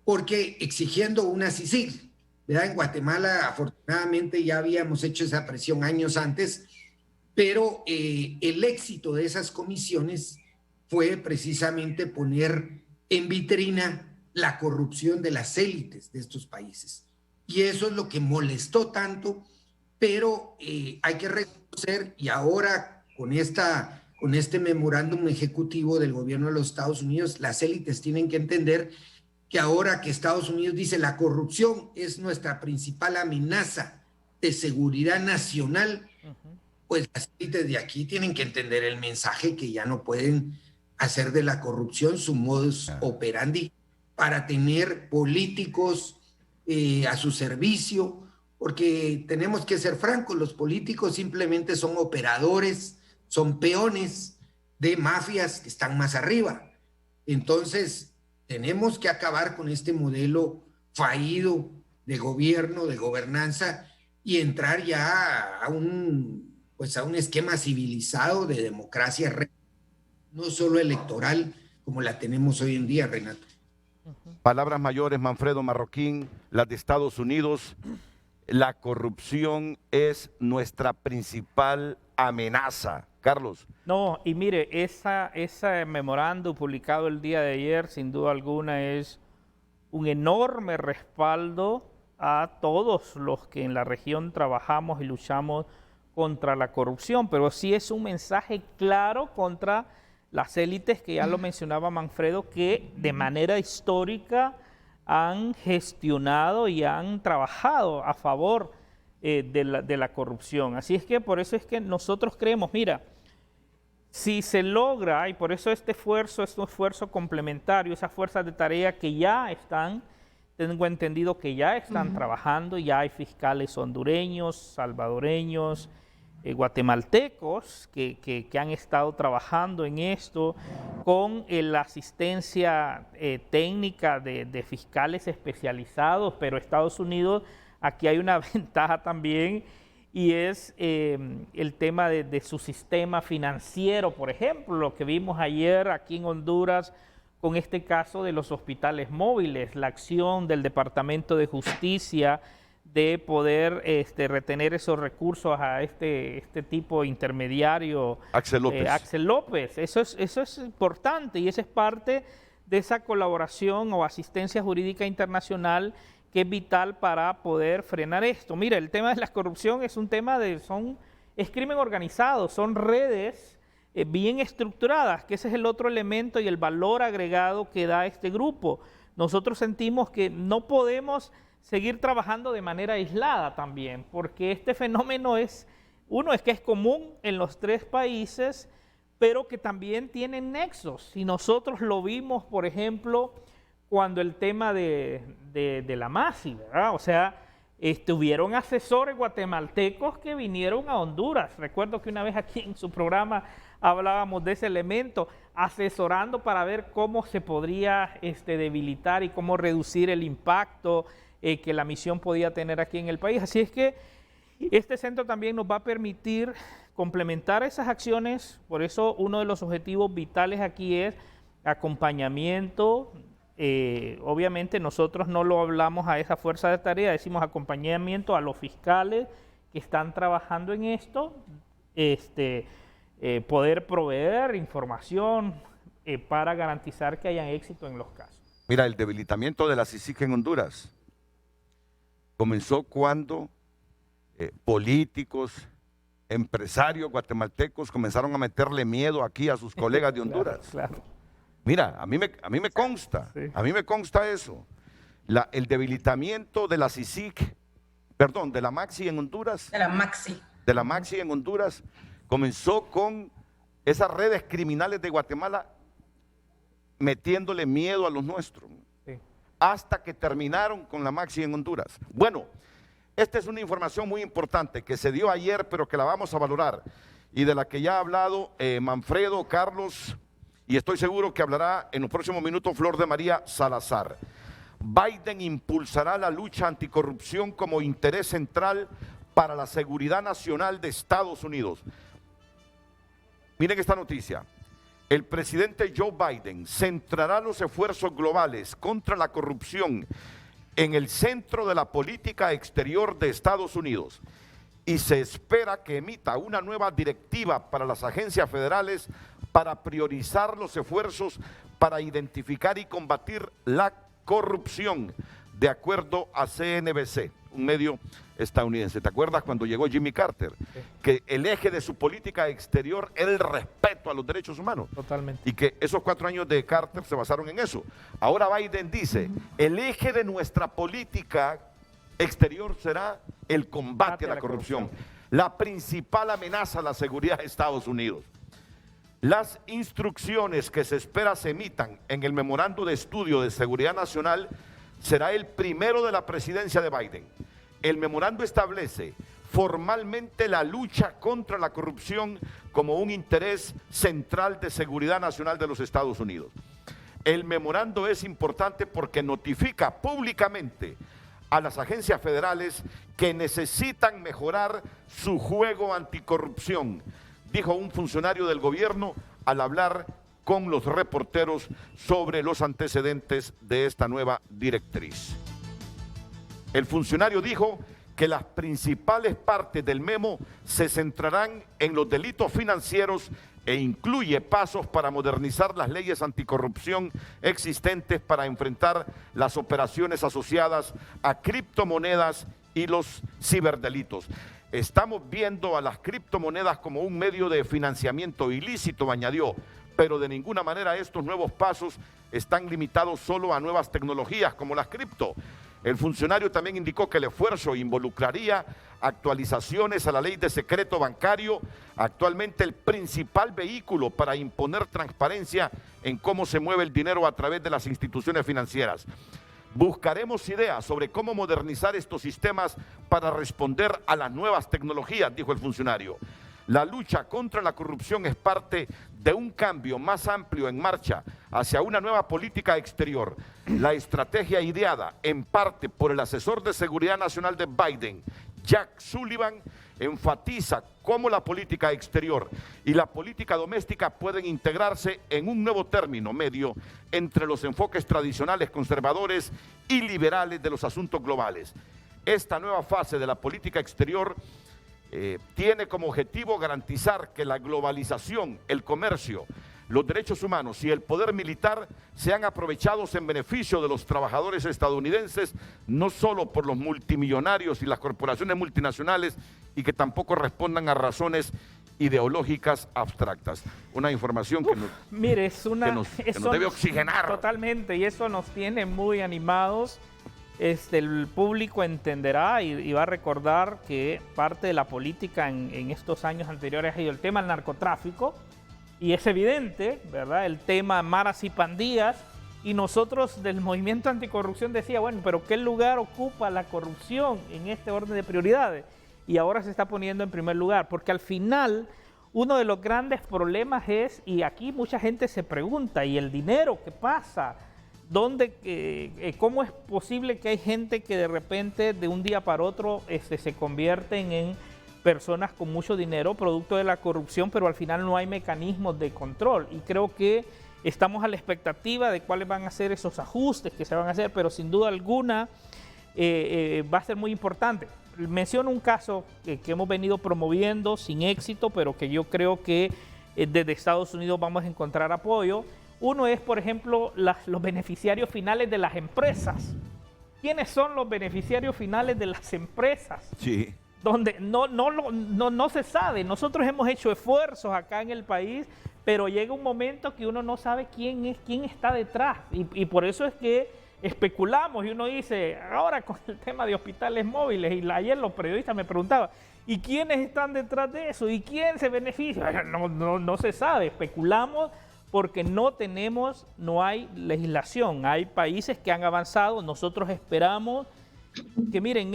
porque exigiendo una CICIG, ¿verdad? En Guatemala, afortunadamente, ya habíamos hecho esa presión años antes, pero el éxito de esas comisiones fue precisamente poner en vitrina la corrupción de las élites de estos países. Y eso es lo que molestó tanto, pero hay que reconocer, y ahora con este memorándum ejecutivo del gobierno de los Estados Unidos, las élites tienen que entender que ahora que Estados Unidos dice la corrupción es nuestra principal amenaza de seguridad nacional, pues las élites de aquí tienen que entender el mensaje que ya no pueden hacer de la corrupción su modus operandi para tener políticos a su servicio, porque tenemos que ser francos, los políticos simplemente son operadores, son peones de mafias que están más arriba. Entonces, tenemos que acabar con este modelo fallido de gobierno, de gobernanza, y entrar ya a un esquema civilizado de democracia, no solo electoral como la tenemos hoy en día, Renato.
Palabras mayores, Manfredo Marroquín, las de Estados Unidos. La corrupción es nuestra principal amenaza. Carlos.
No, y mire, ese memorándum publicado el día de ayer, sin duda alguna, es un enorme respaldo a todos los que en la región trabajamos y luchamos contra la corrupción, pero sí es un mensaje claro contra las élites que ya lo mencionaba Manfredo, que de manera histórica han gestionado y han trabajado a favor de la corrupción. Así es que por eso es que nosotros creemos, mira, si se logra, y por eso este esfuerzo es un esfuerzo complementario, esas fuerzas de tarea que ya están, tengo entendido que ya están trabajando, ya hay fiscales hondureños, salvadoreños, guatemaltecos que han estado trabajando en esto con la asistencia técnica de fiscales especializados, pero Estados Unidos, aquí hay una ventaja también, y es el tema de su sistema financiero, por ejemplo, lo que vimos ayer aquí en Honduras con este caso de los hospitales móviles, la acción del Departamento de Justicia de poder retener esos recursos a este tipo intermediario.
Axel López.
Axel López. Eso es importante, y esa es parte de esa colaboración o asistencia jurídica internacional que es vital para poder frenar esto. Mira, el tema de la corrupción es un tema es crimen organizado, son redes bien estructuradas, que ese es el otro elemento y el valor agregado que da este grupo. Nosotros sentimos que no podemos seguir trabajando de manera aislada también, porque este fenómeno es que es común en los tres países, pero que también tiene nexos. Y nosotros lo vimos, por ejemplo, cuando el tema de la Masi, ¿verdad? O sea, Tuvieron asesores guatemaltecos que vinieron a Honduras. Recuerdo que una vez aquí en su programa hablábamos de ese elemento, asesorando para ver cómo se podría debilitar y cómo reducir el impacto que la misión podía tener aquí en el país. Así es que este centro también nos va a permitir complementar esas acciones. Por eso uno de los objetivos vitales aquí es acompañamiento. Obviamente nosotros no lo hablamos a esa fuerza de tarea, decimos acompañamiento a los fiscales que están trabajando en esto, poder proveer información para garantizar que hayan éxito en los casos.
Mira, el debilitamiento de la CICIG en Honduras comenzó cuando políticos, empresarios guatemaltecos comenzaron a meterle miedo aquí a sus colegas de Honduras.
Claro.
Mira, a mí me consta,
Sí.
a mí me consta eso. El debilitamiento de la CICIG, perdón, de la Maxi en Honduras.
De la Maxi.
De la Maxi en Honduras comenzó con esas redes criminales de Guatemala metiéndole miedo a los nuestros.
Sí.
Hasta que terminaron con la Maxi en Honduras. Bueno, esta es una información muy importante que se dio ayer, pero que la vamos a valorar y de la que ya ha hablado Manfredo, Carlos, y estoy seguro que hablará en los próximos minutos Flor de María Salazar. Biden impulsará la lucha anticorrupción como interés central para la seguridad nacional de Estados Unidos. Miren esta noticia. El presidente Joe Biden centrará los esfuerzos globales contra la corrupción en el centro de la política exterior de Estados Unidos y se espera que emita una nueva directiva para las agencias federales para priorizar los esfuerzos para identificar y combatir la corrupción, de acuerdo a CNBC, un medio estadounidense. ¿Te acuerdas cuando llegó Jimmy Carter?
Sí.
Que el eje de su política exterior era el respeto a los derechos humanos.
Totalmente.
Y que esos 4 años de Carter se basaron en eso. Ahora Biden dice, el eje de nuestra política exterior será el combate a la corrupción, la principal amenaza a la seguridad de Estados Unidos. Las instrucciones que se espera se emitan en el memorando de estudio de seguridad nacional será el primero de la presidencia de Biden. El memorando establece formalmente la lucha contra la corrupción como un interés central de seguridad nacional de los Estados Unidos. El memorando es importante porque notifica públicamente a las agencias federales que necesitan mejorar su juego anticorrupción, dijo un funcionario del gobierno al hablar con los reporteros sobre los antecedentes de esta nueva directriz. El funcionario dijo que las principales partes del memo se centrarán en los delitos financieros e incluye pasos para modernizar las leyes anticorrupción existentes para enfrentar las operaciones asociadas a criptomonedas y los ciberdelitos. Estamos viendo a las criptomonedas como un medio de financiamiento ilícito, añadió, pero de ninguna manera estos nuevos pasos están limitados solo a nuevas tecnologías como las cripto. El funcionario también indicó que el esfuerzo involucraría actualizaciones a la ley de secreto bancario, actualmente el principal vehículo para imponer transparencia en cómo se mueve el dinero a través de las instituciones financieras. Buscaremos ideas sobre cómo modernizar estos sistemas para responder a las nuevas tecnologías, dijo el funcionario. La lucha contra la corrupción es parte de un cambio más amplio en marcha hacia una nueva política exterior. La estrategia ideada en parte por el asesor de seguridad nacional de Biden, Jack Sullivan, enfatiza cómo la política exterior y la política doméstica pueden integrarse en un nuevo término medio entre los enfoques tradicionales conservadores y liberales de los asuntos globales. Esta nueva fase de la política exterior tiene como objetivo garantizar que la globalización, el comercio, los derechos humanos y el poder militar sean aprovechados en beneficio de los trabajadores estadounidenses, no solo por los multimillonarios y las corporaciones multinacionales, y que tampoco respondan a razones ideológicas abstractas. Una información que nos,
mire, es una,
que nos debe oxigenar.
Totalmente, y eso nos tiene muy animados. El público entenderá y va a recordar que parte de la política en estos años anteriores ha sido el tema del narcotráfico, y es evidente, ¿verdad? El tema maras y pandillas, Y nosotros del movimiento anticorrupción decía, bueno, pero ¿qué lugar ocupa la corrupción en este orden de prioridades? Y ahora se está poniendo en primer lugar, porque al final uno de los grandes problemas es, y aquí mucha gente se pregunta, ¿y el dinero qué pasa? ¿Cómo es posible que hay gente que de repente de un día para otro se convierten en personas con mucho dinero producto de la corrupción, pero al final no hay mecanismos de control? Y creo que estamos a la expectativa de cuáles van a ser esos ajustes que se van a hacer, pero sin duda alguna va a ser muy importante. Menciono un caso que hemos venido promoviendo sin éxito, pero que yo creo que desde Estados Unidos vamos a encontrar apoyo. Uno es, por ejemplo, los beneficiarios finales de las empresas. ¿Quiénes son los beneficiarios finales de las empresas?
Sí.
Donde no se sabe. Nosotros hemos hecho esfuerzos acá en el país, pero llega un momento que uno no sabe quién está detrás. Y por eso es que especulamos y uno dice, ahora con el tema de hospitales móviles, y ayer los periodistas me preguntaban, ¿y quiénes están detrás de eso? ¿Y quién se beneficia? No se sabe, especulamos porque no hay legislación. Hay países que han avanzado, nosotros esperamos que miren,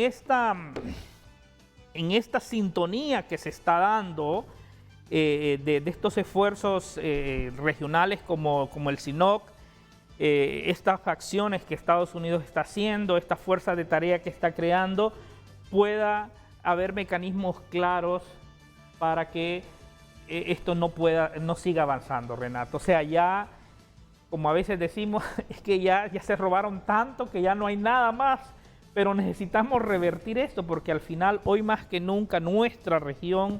en esta sintonía que se está dando de estos esfuerzos regionales como el CINOC, estas acciones que Estados Unidos está haciendo, esta fuerza de tarea que está creando, pueda haber mecanismos claros para que esto no siga avanzando, Renato. O sea, ya, como a veces decimos, es que ya se robaron tanto que ya no hay nada más, pero necesitamos revertir esto porque al final, hoy más que nunca, nuestra región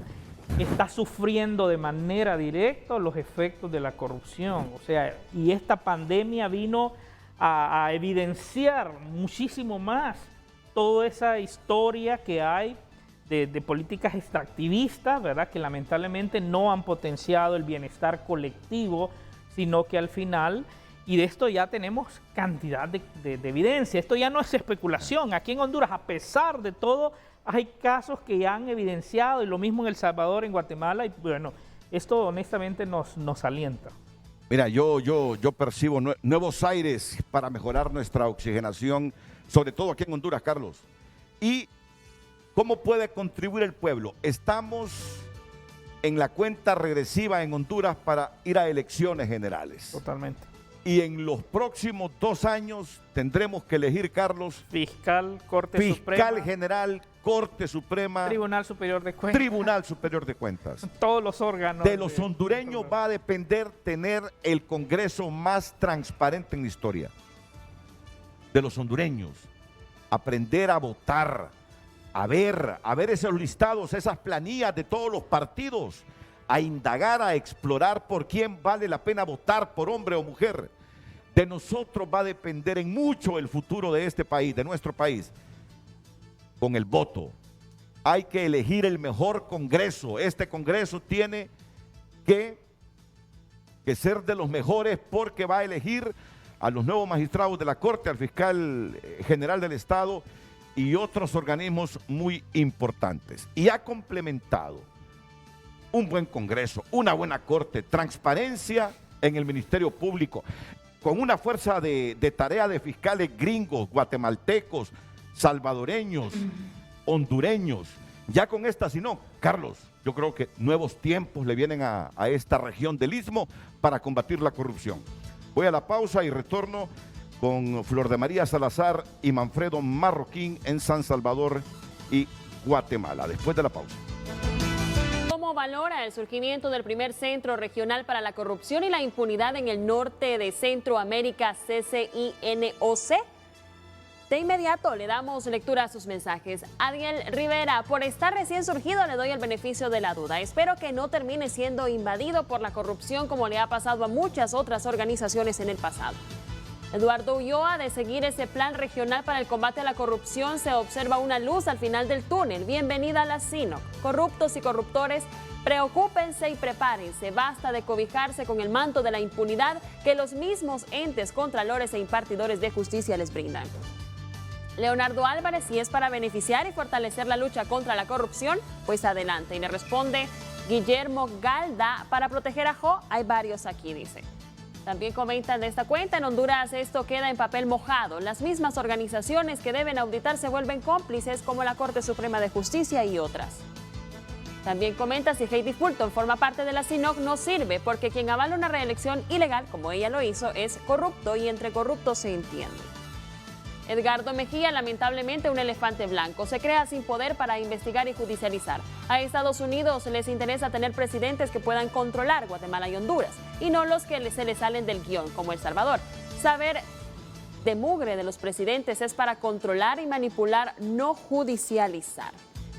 está sufriendo de manera directa los efectos de la corrupción. O sea, y esta pandemia vino a evidenciar muchísimo más toda esa historia que hay de políticas extractivistas, ¿verdad? Que lamentablemente no han potenciado el bienestar colectivo, sino que al final, y de esto ya tenemos cantidad de evidencia, esto ya no es especulación. Aquí en Honduras, a pesar de todo, hay casos que ya han evidenciado, y lo mismo en El Salvador, en Guatemala, y bueno, esto honestamente nos alienta.
Mira, yo percibo nuevos aires para mejorar nuestra oxigenación, sobre todo aquí en Honduras, Carlos. Y ¿cómo puede contribuir el pueblo? Estamos en la cuenta regresiva en Honduras para ir a elecciones generales.
Totalmente.
Y en los próximos 2 años tendremos que elegir, Carlos,
fiscal, Corte Suprema,
fiscal general, Corte Suprema,
Tribunal Superior de Cuentas.
Tribunal Superior de Cuentas.
Todos los órganos.
De los hondureños va a depender tener el Congreso más transparente en la historia. De los hondureños. Aprender a votar, a ver esos listados, esas planillas de todos los partidos, a indagar, a explorar por quién vale la pena votar, por hombre o mujer. De nosotros va a depender en mucho el futuro de este país, de nuestro país. Con el voto. Hay que elegir el mejor Congreso. Este Congreso tiene que ser de los mejores porque va a elegir a los nuevos magistrados de la Corte, al fiscal general del Estado y otros organismos muy importantes. Y ha complementado un buen Congreso, una buena Corte, transparencia en el Ministerio Público, con una fuerza de tarea de fiscales gringos, guatemaltecos, salvadoreños, hondureños. Ya con esta, si no, Carlos, yo creo que nuevos tiempos le vienen a esta región del Istmo para combatir la corrupción. Voy a la pausa y retorno con Flor de María Salazar y Manfredo Marroquín en San Salvador y Guatemala. Después de la pausa.
¿Cómo valora el surgimiento del primer Centro Regional para la Corrupción y la Impunidad en el norte de Centroamérica, CCINOC? De inmediato le damos lectura a sus mensajes. Adiel Rivera, por estar recién surgido le doy el beneficio de la duda. Espero que no termine siendo invadido por la corrupción como le ha pasado a muchas otras organizaciones en el pasado. Eduardo Ulloa, de seguir ese plan regional para el combate a la corrupción se observa una luz al final del túnel. Bienvenida a la CINOC. Corruptos y corruptores, preocúpense y prepárense. Basta de cobijarse con el manto de la impunidad que los mismos entes contralores e impartidores de justicia les brindan. Leonardo Álvarez, si es para beneficiar y fortalecer la lucha contra la corrupción, pues adelante. Y le responde Guillermo Galda, para proteger a Jo, hay varios aquí, dice. También comentan de esta cuenta, en Honduras esto queda en papel mojado. Las mismas organizaciones que deben auditar se vuelven cómplices, como la Corte Suprema de Justicia y otras. También comenta, si Heidi Fulton forma parte de la CINOC no sirve, porque quien avala una reelección ilegal, como ella lo hizo, es corrupto, y entre corruptos se entiende. Edgardo Mejía, lamentablemente un elefante blanco, se crea sin poder para investigar y judicializar. A Estados Unidos les interesa tener presidentes que puedan controlar Guatemala y Honduras, y no los que se les salen del guión, como El Salvador. Saber de mugre de los presidentes es para controlar y manipular, no judicializar.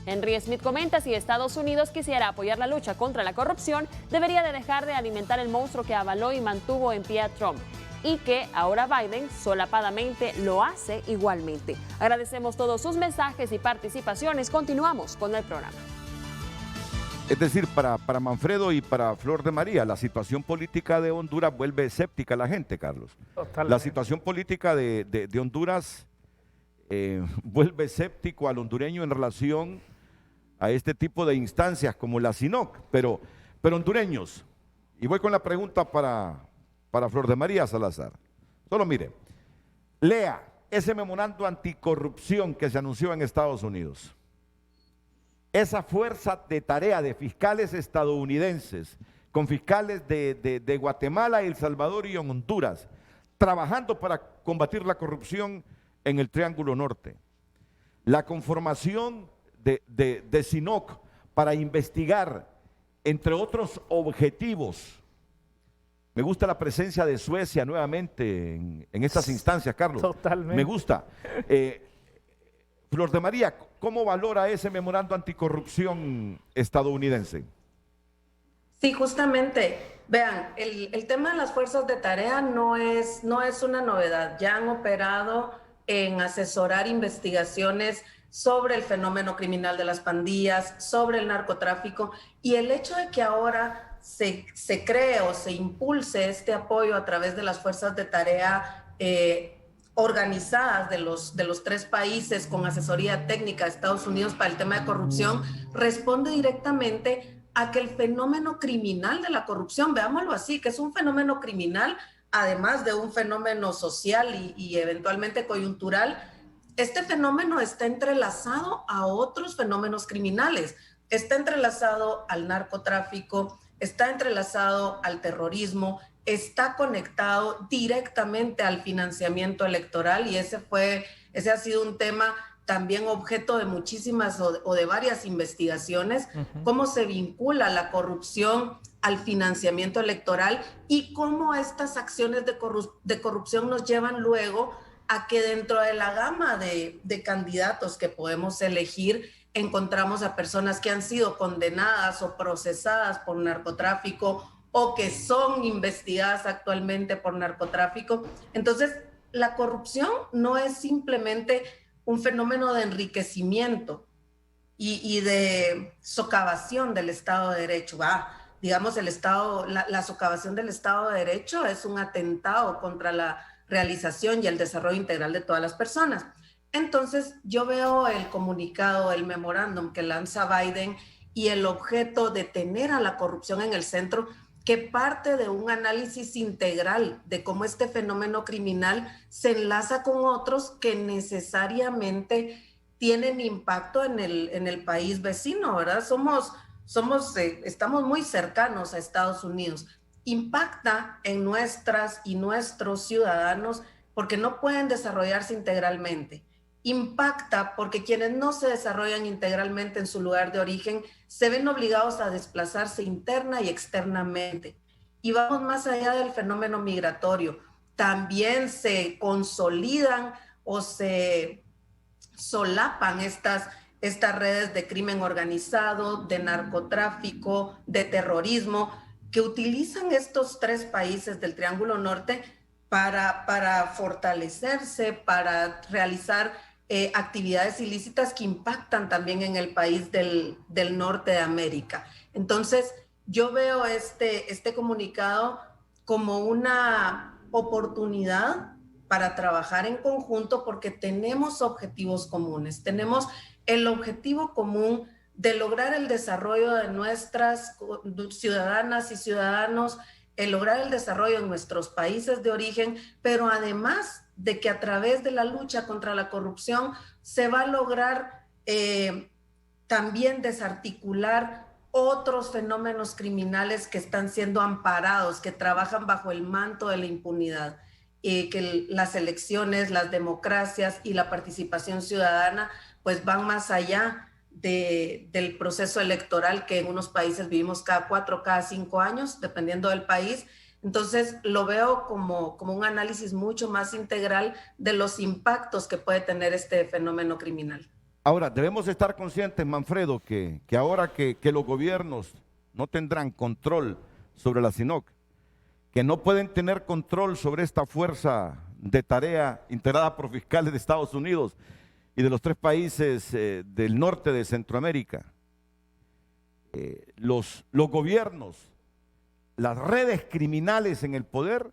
Henry Smith comenta, si Estados Unidos quisiera apoyar la lucha contra la corrupción, debería de dejar de alimentar el monstruo que avaló y mantuvo en pie a Trump, y que ahora Biden solapadamente lo hace igualmente. Agradecemos todos sus mensajes y participaciones. Continuamos con el programa.
Es decir, para Manfredo y para Flor de María, la situación política de Honduras vuelve escéptica a la gente, Carlos.
Totalmente.
La situación política de Honduras vuelve escéptico al hondureño en relación a este tipo de instancias como la CINOC. Pero hondureños, y voy con la pregunta para Flor de María Salazar. Solo mire, lea ese memorando anticorrupción que se anunció en Estados Unidos. Esa fuerza de tarea de fiscales estadounidenses con fiscales de Guatemala, El Salvador y Honduras, trabajando para combatir la corrupción en el Triángulo Norte. La conformación de CINOC para investigar, entre otros objetivos. Me gusta la presencia de Suecia nuevamente en estas instancias, Carlos.
Totalmente.
Me gusta. Flor de María, ¿cómo valora ese memorando anticorrupción estadounidense?
Sí, justamente. Vean, el tema de las fuerzas de tarea no es una novedad. Ya han operado en asesorar investigaciones sobre el fenómeno criminal de las pandillas, sobre el narcotráfico, y el hecho de que ahora se cree o se impulse este apoyo a través de las fuerzas de tarea organizadas de los tres países con asesoría técnica de Estados Unidos para el tema de corrupción, responde directamente a que el fenómeno criminal de la corrupción, veámoslo así, que es un fenómeno criminal, además de un fenómeno social y eventualmente coyuntural, este fenómeno está entrelazado a otros fenómenos criminales, está entrelazado al narcotráfico, está entrelazado al terrorismo, está conectado directamente al financiamiento electoral, y ese ha sido un tema también objeto de muchísimas o de varias investigaciones, cómo se vincula la corrupción al financiamiento electoral y cómo estas acciones de corrupción nos llevan luego a que dentro de la gama de candidatos que podemos elegir encontramos a personas que han sido condenadas o procesadas por narcotráfico o que son investigadas actualmente por narcotráfico. Entonces, la corrupción no es simplemente un fenómeno de enriquecimiento y de socavación del Estado de Derecho. Digamos, la socavación del Estado de Derecho es un atentado contra la realización y el desarrollo integral de todas las personas. Entonces, yo veo el comunicado, el memorándum que lanza Biden y el objeto de tener a la corrupción en el centro, que parte de un análisis integral de cómo este fenómeno criminal se enlaza con otros que necesariamente tienen impacto en el país vecino, ¿verdad? Estamos muy cercanos a Estados Unidos. Impacta en nuestras y nuestros ciudadanos porque no pueden desarrollarse integralmente. Impacta porque quienes no se desarrollan integralmente en su lugar de origen se ven obligados a desplazarse interna y externamente. Y vamos más allá del fenómeno migratorio. También se consolidan o se solapan estas redes de crimen organizado, de narcotráfico, de terrorismo, que utilizan estos tres países del Triángulo Norte para fortalecerse, para realizar actividades ilícitas que impactan también en el país del norte de América. Entonces, yo veo este comunicado como una oportunidad para trabajar en conjunto porque tenemos objetivos comunes. Tenemos el objetivo común de lograr el desarrollo de nuestras ciudadanas y ciudadanos el lograr el desarrollo en nuestros países de origen, pero además de que a través de la lucha contra la corrupción se va a lograr también desarticular otros fenómenos criminales que están siendo amparados, que trabajan bajo el manto de la impunidad. Que las elecciones, las democracias y la participación ciudadana pues van más allá del proceso electoral que en unos países vivimos cada 4, cada 5 años, dependiendo del país. Entonces lo veo como un análisis mucho más integral de los impactos que puede tener este fenómeno criminal.
Ahora, debemos estar conscientes, Manfredo, que ahora que los gobiernos no tendrán control sobre la CINOC, que no pueden tener control sobre esta fuerza de tarea integrada por fiscales de Estados Unidos y de los 3 países del norte de Centroamérica. Los gobiernos, las redes criminales en el poder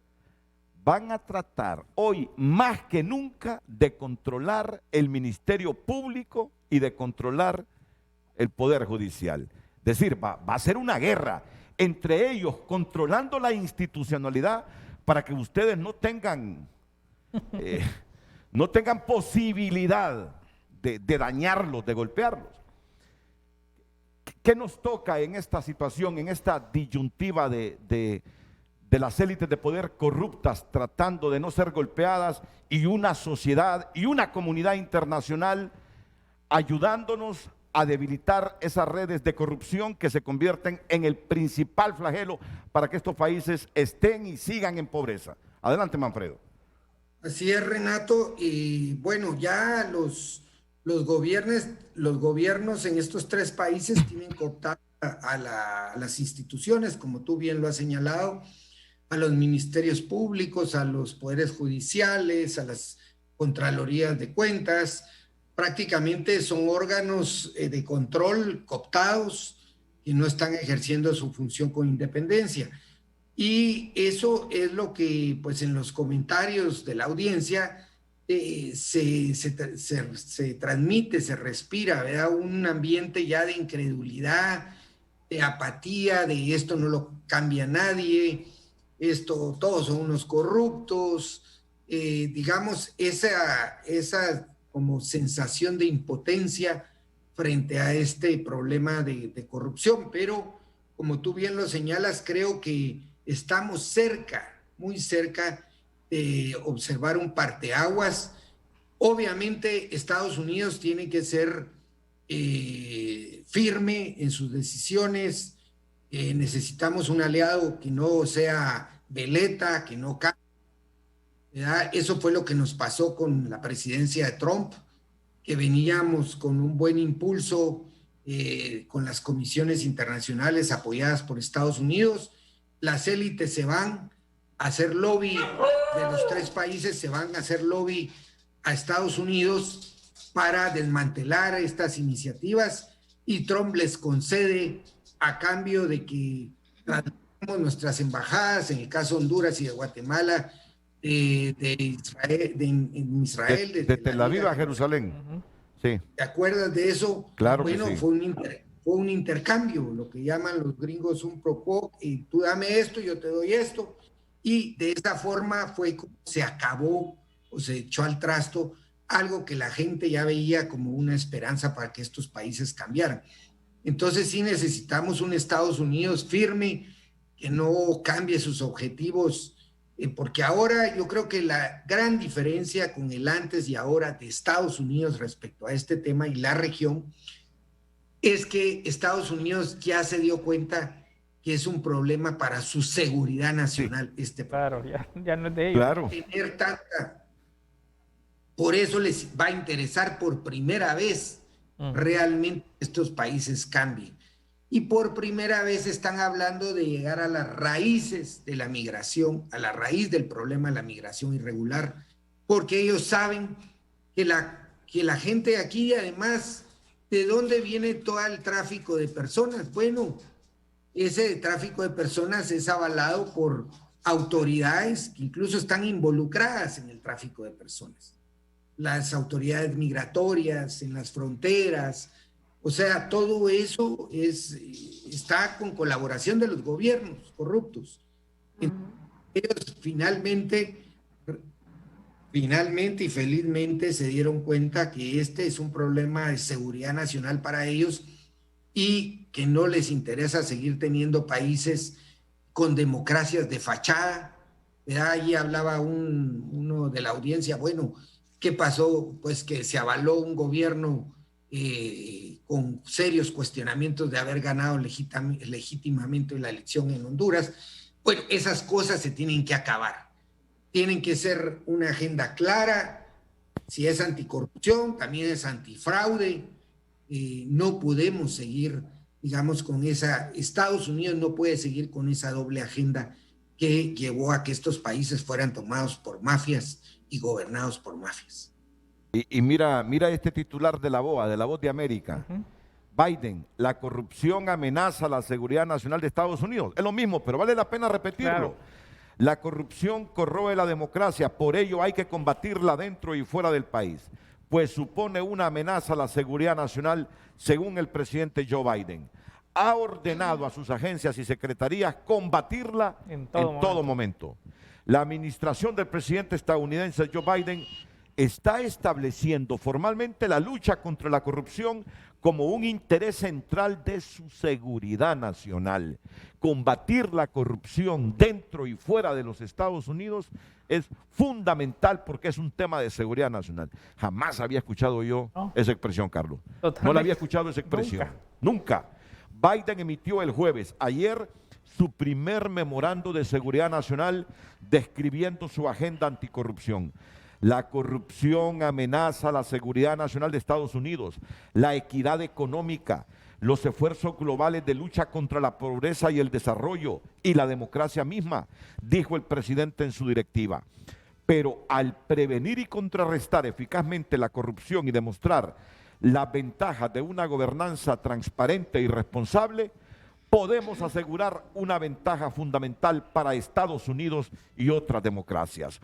van a tratar hoy más que nunca de controlar el Ministerio Público y de controlar el Poder Judicial. Es decir, va a ser una guerra entre ellos, controlando la institucionalidad para que ustedes no tengan posibilidad de dañarlos, de golpearlos. ¿Qué nos toca en esta situación, en esta disyuntiva de las élites de poder corruptas tratando de no ser golpeadas y una sociedad y una comunidad internacional ayudándonos a debilitar esas redes de corrupción que se convierten en el principal flagelo para que estos países estén y sigan en pobreza? Adelante, Manfredo.
Así es, Renato. Y bueno, ya los gobiernos en estos 3 países tienen que optar a las instituciones, como tú bien lo has señalado, a los ministerios públicos, a los poderes judiciales, a las contralorías de cuentas. Prácticamente son órganos de control cooptados y no están ejerciendo su función con independencia. Y eso es lo que, pues, en los comentarios de la audiencia se transmite, se respira, ¿verdad? Un ambiente ya de incredulidad, de apatía, de esto no lo cambia nadie, esto, todos son unos corruptos, digamos, esa como sensación de impotencia frente a este problema de corrupción. Pero, como tú bien lo señalas, creo que estamos cerca, muy cerca de observar un parteaguas. Obviamente, Estados Unidos tiene que ser firme en sus decisiones. Necesitamos un aliado que no sea veleta, que no cambie. Eso fue lo que nos pasó con la presidencia de Trump, que veníamos con un buen impulso con las comisiones internacionales apoyadas por Estados Unidos. Las élites se van a hacer lobby, de los 3 países se van a hacer lobby a Estados Unidos para desmantelar estas iniciativas, y Trump les concede a cambio de que tratemos nuestras embajadas, en el caso de Honduras y de Guatemala, de Israel,
de Tel Aviv a Jerusalén. Sí.
¿Te acuerdas de eso?
Claro.
Bueno,
que sí.
fue un intercambio, lo que llaman los gringos un pro quo, y tú dame esto, yo te doy esto, y de esa forma fue como se acabó o se echó al trasto algo que la gente ya veía como una esperanza para que estos países cambiaran. Entonces sí necesitamos un Estados Unidos firme, que no cambie sus objetivos, porque ahora yo creo que la gran diferencia con el antes y ahora de Estados Unidos respecto a este tema y la región es que Estados Unidos ya se dio cuenta que es un problema para su seguridad nacional. Sí.
Claro, ya no es de ellos.
Claro.
Tener tanta. Por eso les va a interesar por primera vez realmente estos países cambien. Y por primera vez están hablando de llegar a las raíces de la migración, a la raíz del problema de la migración irregular, porque ellos saben que la gente aquí, además, ¿de dónde viene todo el tráfico de personas? Bueno, ese tráfico de personas es avalado por autoridades que incluso están involucradas en el tráfico de personas. Las autoridades migratorias, en las fronteras. O sea, todo eso está con colaboración de los gobiernos corruptos. Ellos finalmente y felizmente se dieron cuenta que este es un problema de seguridad nacional para ellos y que no les interesa seguir teniendo países con democracias de fachada. Allí hablaba uno de la audiencia, bueno, ¿qué pasó? Pues que se avaló un gobierno con serios cuestionamientos de haber ganado legítimamente la elección en Honduras. Bueno, esas cosas se tienen que acabar. Tienen que ser una agenda clara. Si es anticorrupción, también es antifraude. No podemos seguir, digamos, con esa... Estados Unidos no puede seguir con esa doble agenda que llevó a que estos países fueran tomados por mafias y gobernados por mafias.
Y mira este titular de La Voz de América. Biden, la corrupción amenaza la seguridad nacional de Estados Unidos. Es lo mismo, pero vale la pena repetirlo. Claro. La corrupción corroe la democracia, por ello hay que combatirla dentro y fuera del país, pues supone una amenaza a la seguridad nacional, según el presidente Joe Biden. Ha ordenado a sus agencias y secretarías combatirla en todo momento. La administración del presidente estadounidense Joe Biden está estableciendo formalmente la lucha contra la corrupción como un interés central de su seguridad nacional. Combatir la corrupción dentro y fuera de los Estados Unidos es fundamental porque es un tema de seguridad nacional. Jamás había escuchado yo esa expresión, Carlos. Totalmente. No la había escuchado esa expresión. Nunca. Biden emitió el jueves, ayer, su primer memorando de seguridad nacional describiendo su agenda anticorrupción. La corrupción amenaza la seguridad nacional de Estados Unidos, la equidad económica, los esfuerzos globales de lucha contra la pobreza y el desarrollo y la democracia misma, dijo el presidente en su directiva. Pero al prevenir y contrarrestar eficazmente la corrupción y demostrar las ventajas de una gobernanza transparente y responsable, podemos asegurar una ventaja fundamental para Estados Unidos y otras democracias.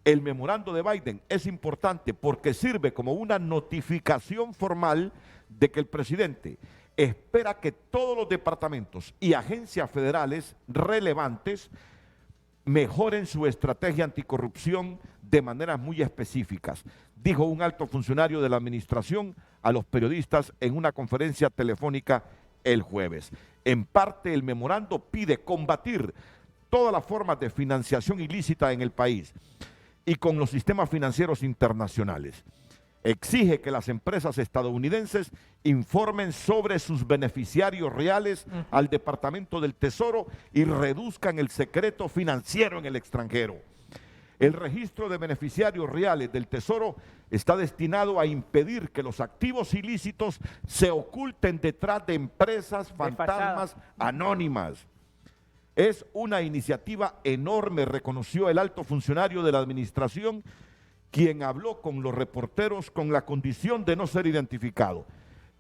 El memorando de Biden es importante porque sirve como una notificación formal de que el presidente espera que todos los departamentos y agencias federales relevantes mejoren su estrategia anticorrupción de maneras muy específicas, dijo un alto funcionario de la administración a los periodistas en una conferencia telefónica el jueves. En parte, el memorando pide combatir todas las formas de financiación ilícita en el país y con los sistemas financieros internacionales. Exige que las empresas estadounidenses informen sobre sus beneficiarios reales al Departamento del Tesoro y reduzcan el secreto financiero en el extranjero. El registro de beneficiarios reales del Tesoro está destinado a impedir que los activos ilícitos se oculten detrás de empresas fantasmas anónimas. Es una iniciativa enorme, reconoció el alto funcionario de la administración, quien habló con los reporteros con la condición de no ser identificado.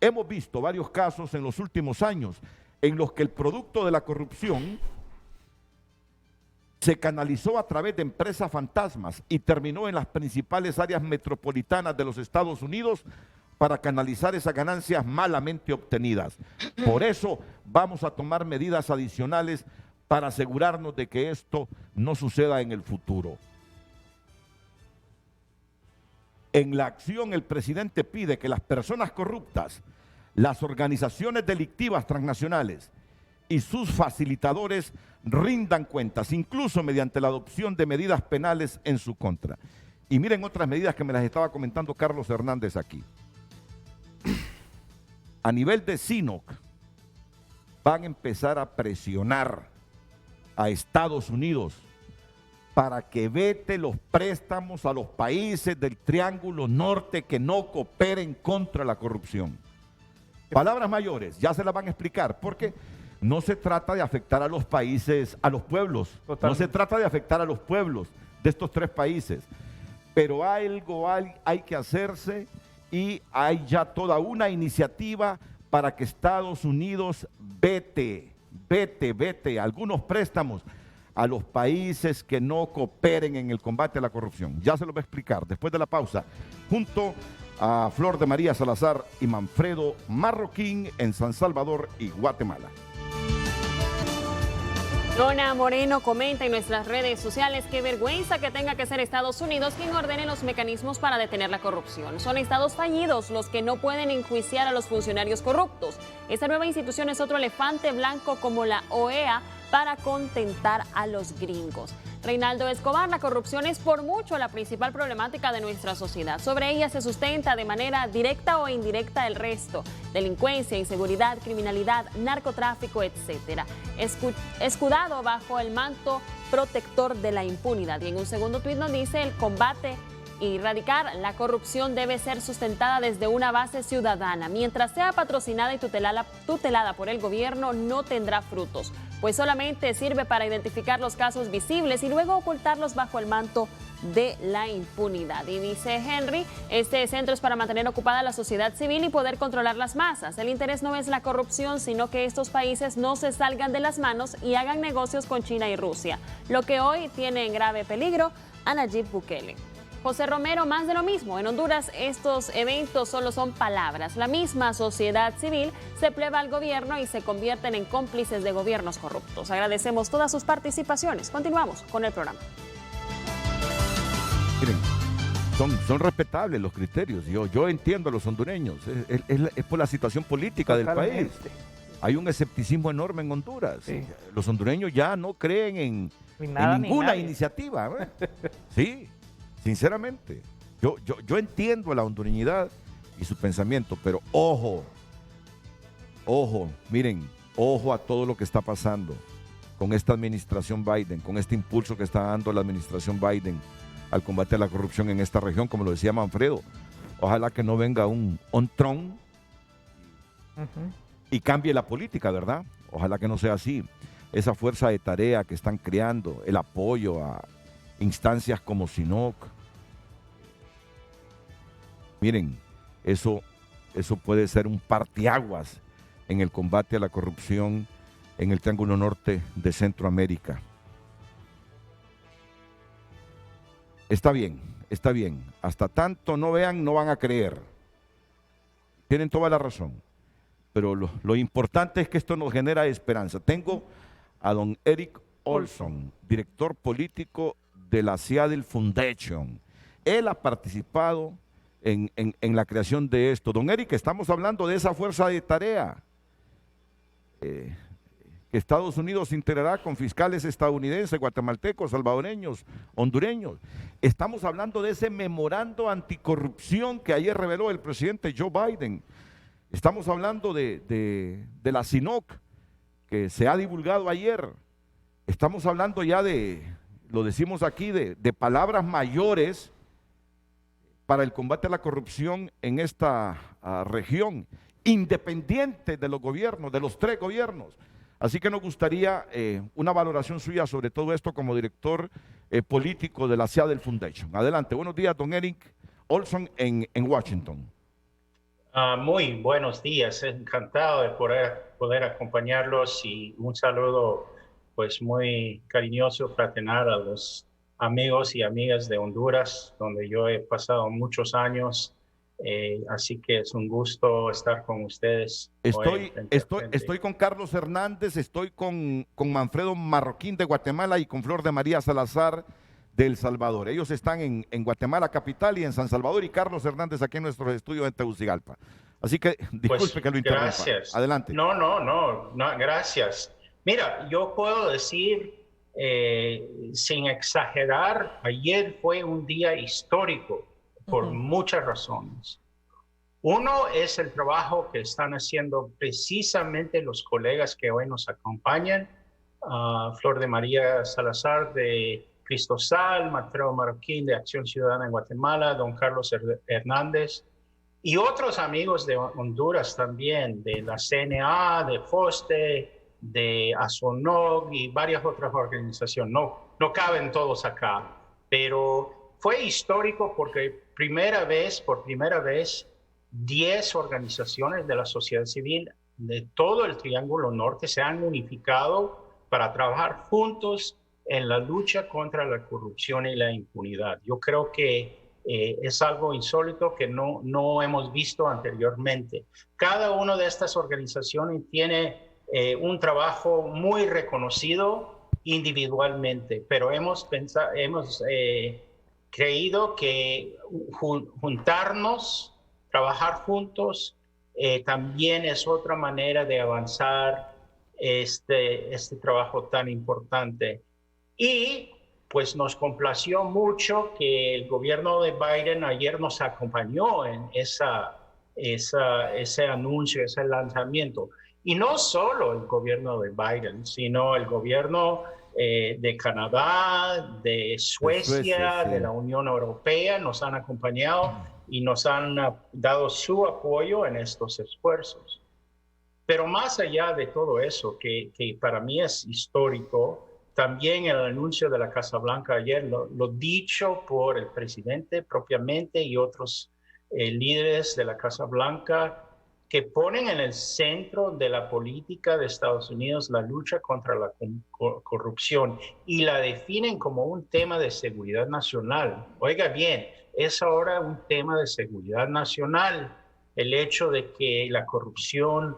Hemos visto varios casos en los últimos años en los que el producto de la corrupción se canalizó a través de empresas fantasmas y terminó en las principales áreas metropolitanas de los Estados Unidos para canalizar esas ganancias malamente obtenidas. Por eso vamos a tomar medidas adicionales para asegurarnos de que esto no suceda en el futuro. En la acción, el presidente pide que las personas corruptas, las organizaciones delictivas transnacionales y sus facilitadores rindan cuentas, incluso mediante la adopción de medidas penales en su contra. Y miren otras medidas que me las estaba comentando Carlos Hernández aquí. A nivel de CINOC, van a empezar a presionar a Estados Unidos para que vete los préstamos a los países del Triángulo Norte que no cooperen contra la corrupción. Palabras mayores, ya se las van a explicar, porque no se trata de afectar a los países, a los pueblos. Totalmente. No se trata de afectar a los pueblos de estos tres países, pero algo hay que hacerse y hay ya toda una iniciativa para que Estados Unidos vete algunos préstamos a los países que no cooperen en el combate a la corrupción. Ya se lo voy a explicar después de la pausa, junto a Flor de María Salazar y Manfredo Marroquín en San Salvador y Guatemala.
Donna Moreno comenta en nuestras redes sociales: qué vergüenza que tenga que ser Estados Unidos quien ordene los mecanismos para detener la corrupción. Son estados fallidos los que no pueden enjuiciar a los funcionarios corruptos. Esta nueva institución es otro elefante blanco como la OEA para contentar a los gringos. Reinaldo Escobar: la corrupción es por mucho la principal problemática de nuestra sociedad. Sobre ella se sustenta de manera directa o indirecta el resto: delincuencia, inseguridad, criminalidad, narcotráfico, etc. Escudado bajo el manto protector de la impunidad. Y en un segundo tuit nos dice: el combate y erradicar la corrupción debe ser sustentada desde una base ciudadana. Mientras sea patrocinada y tutelada por el gobierno, no tendrá frutos, pues solamente sirve para identificar los casos visibles y luego ocultarlos bajo el manto de la impunidad. Y dice Henry: este centro es para mantener ocupada la sociedad civil y poder controlar las masas. El interés no es la corrupción, sino que estos países no se salgan de las manos y hagan negocios con China y Rusia, lo que hoy tiene en grave peligro a Nayib Bukele. José Romero: más de lo mismo. En Honduras estos eventos solo son palabras. La misma sociedad civil se pleva al gobierno y se convierten en cómplices de gobiernos corruptos. Agradecemos todas sus participaciones. Continuamos con el programa.
Miren, son respetables los criterios. Yo entiendo a los hondureños. Es por la situación política del país. Hay un escepticismo enorme en Honduras. Sí. Los hondureños ya no creen en ninguna iniciativa. Sí. Sinceramente, yo entiendo la hondureñidad y su pensamiento, pero ojo, miren, ojo a todo lo que está pasando con esta administración Biden, con este impulso que está dando la administración Biden al combate a la corrupción en esta región, como lo decía Manfredo. Ojalá que no venga un Trump y cambie la política, ¿verdad? Ojalá que no sea así. Esa fuerza de tarea que están creando, el apoyo a instancias como SINOC. Miren, eso puede ser un parteaguas en el combate a la corrupción en el Triángulo Norte de Centroamérica. Está bien. Hasta tanto no vean, no van a creer. Tienen toda la razón. Pero lo importante es que esto nos genera esperanza. Tengo a don Eric Olson, director político de la Seattle Foundation. Él ha participado en la creación de esto. Don Eric, estamos hablando de esa fuerza de tarea que Estados Unidos integrará con fiscales estadounidenses, guatemaltecos, salvadoreños, hondureños. Estamos hablando de ese memorando anticorrupción que ayer reveló el presidente Joe Biden. Estamos hablando de la SINOC que se ha divulgado ayer. Estamos hablando ya lo decimos aquí, de palabras mayores para el combate a la corrupción en esta región, independiente de los gobiernos, de los tres gobiernos. Así que nos gustaría una valoración suya sobre todo esto como director político de la Seattle Foundation. Adelante, buenos días, don Eric Olson en Washington.
Muy buenos días, encantado de poder acompañarlos y un saludo pues muy cariñoso, fraternal a los amigos y amigas de Honduras, donde yo he pasado muchos años, así que es un gusto estar con ustedes.
Estoy con Carlos Hernández, estoy con Manfredo Marroquín de Guatemala y con Flor de María Salazar de El Salvador. Ellos están en Guatemala capital y en San Salvador, y Carlos Hernández aquí en nuestros estudios en Tegucigalpa. Así que disculpe que lo interrumpa.
Gracias.
Adelante.
No, gracias. Mira, yo puedo decir, sin exagerar, ayer fue un día histórico por muchas razones. Uno es el trabajo que están haciendo precisamente los colegas que hoy nos acompañan, Flor de María Salazar de Cristosal, Manfredo Marroquín de Acción Ciudadana en Guatemala, don Carlos Hernández y otros amigos de Honduras también, de la CNA, de FOSTE, de ASONOG y varias otras organizaciones. No caben todos acá, pero fue histórico porque por primera vez 10 organizaciones de la sociedad civil de todo el Triángulo Norte se han unificado para trabajar juntos en la lucha contra la corrupción y la impunidad. Yo creo que es algo insólito que no hemos visto anteriormente. Cada una de estas organizaciones tiene un trabajo muy reconocido individualmente, pero hemos creído que juntarnos, trabajar juntos, también es otra manera de avanzar este trabajo tan importante. Y pues nos complació mucho que el gobierno de Biden ayer nos acompañó en ese anuncio, ese lanzamiento. Y no solo el gobierno de Biden, sino el gobierno de Canadá, de Suecia,
sí,
de la Unión Europea, nos han acompañado y nos han dado su apoyo en estos esfuerzos. Pero más allá de todo eso, que para mí es histórico, también el anuncio de la Casa Blanca ayer, lo dicho por el presidente propiamente y otros líderes de la Casa Blanca, que ponen en el centro de la política de Estados Unidos la lucha contra la corrupción y la definen como un tema de seguridad nacional. Oiga bien, es ahora un tema de seguridad nacional el hecho de que la corrupción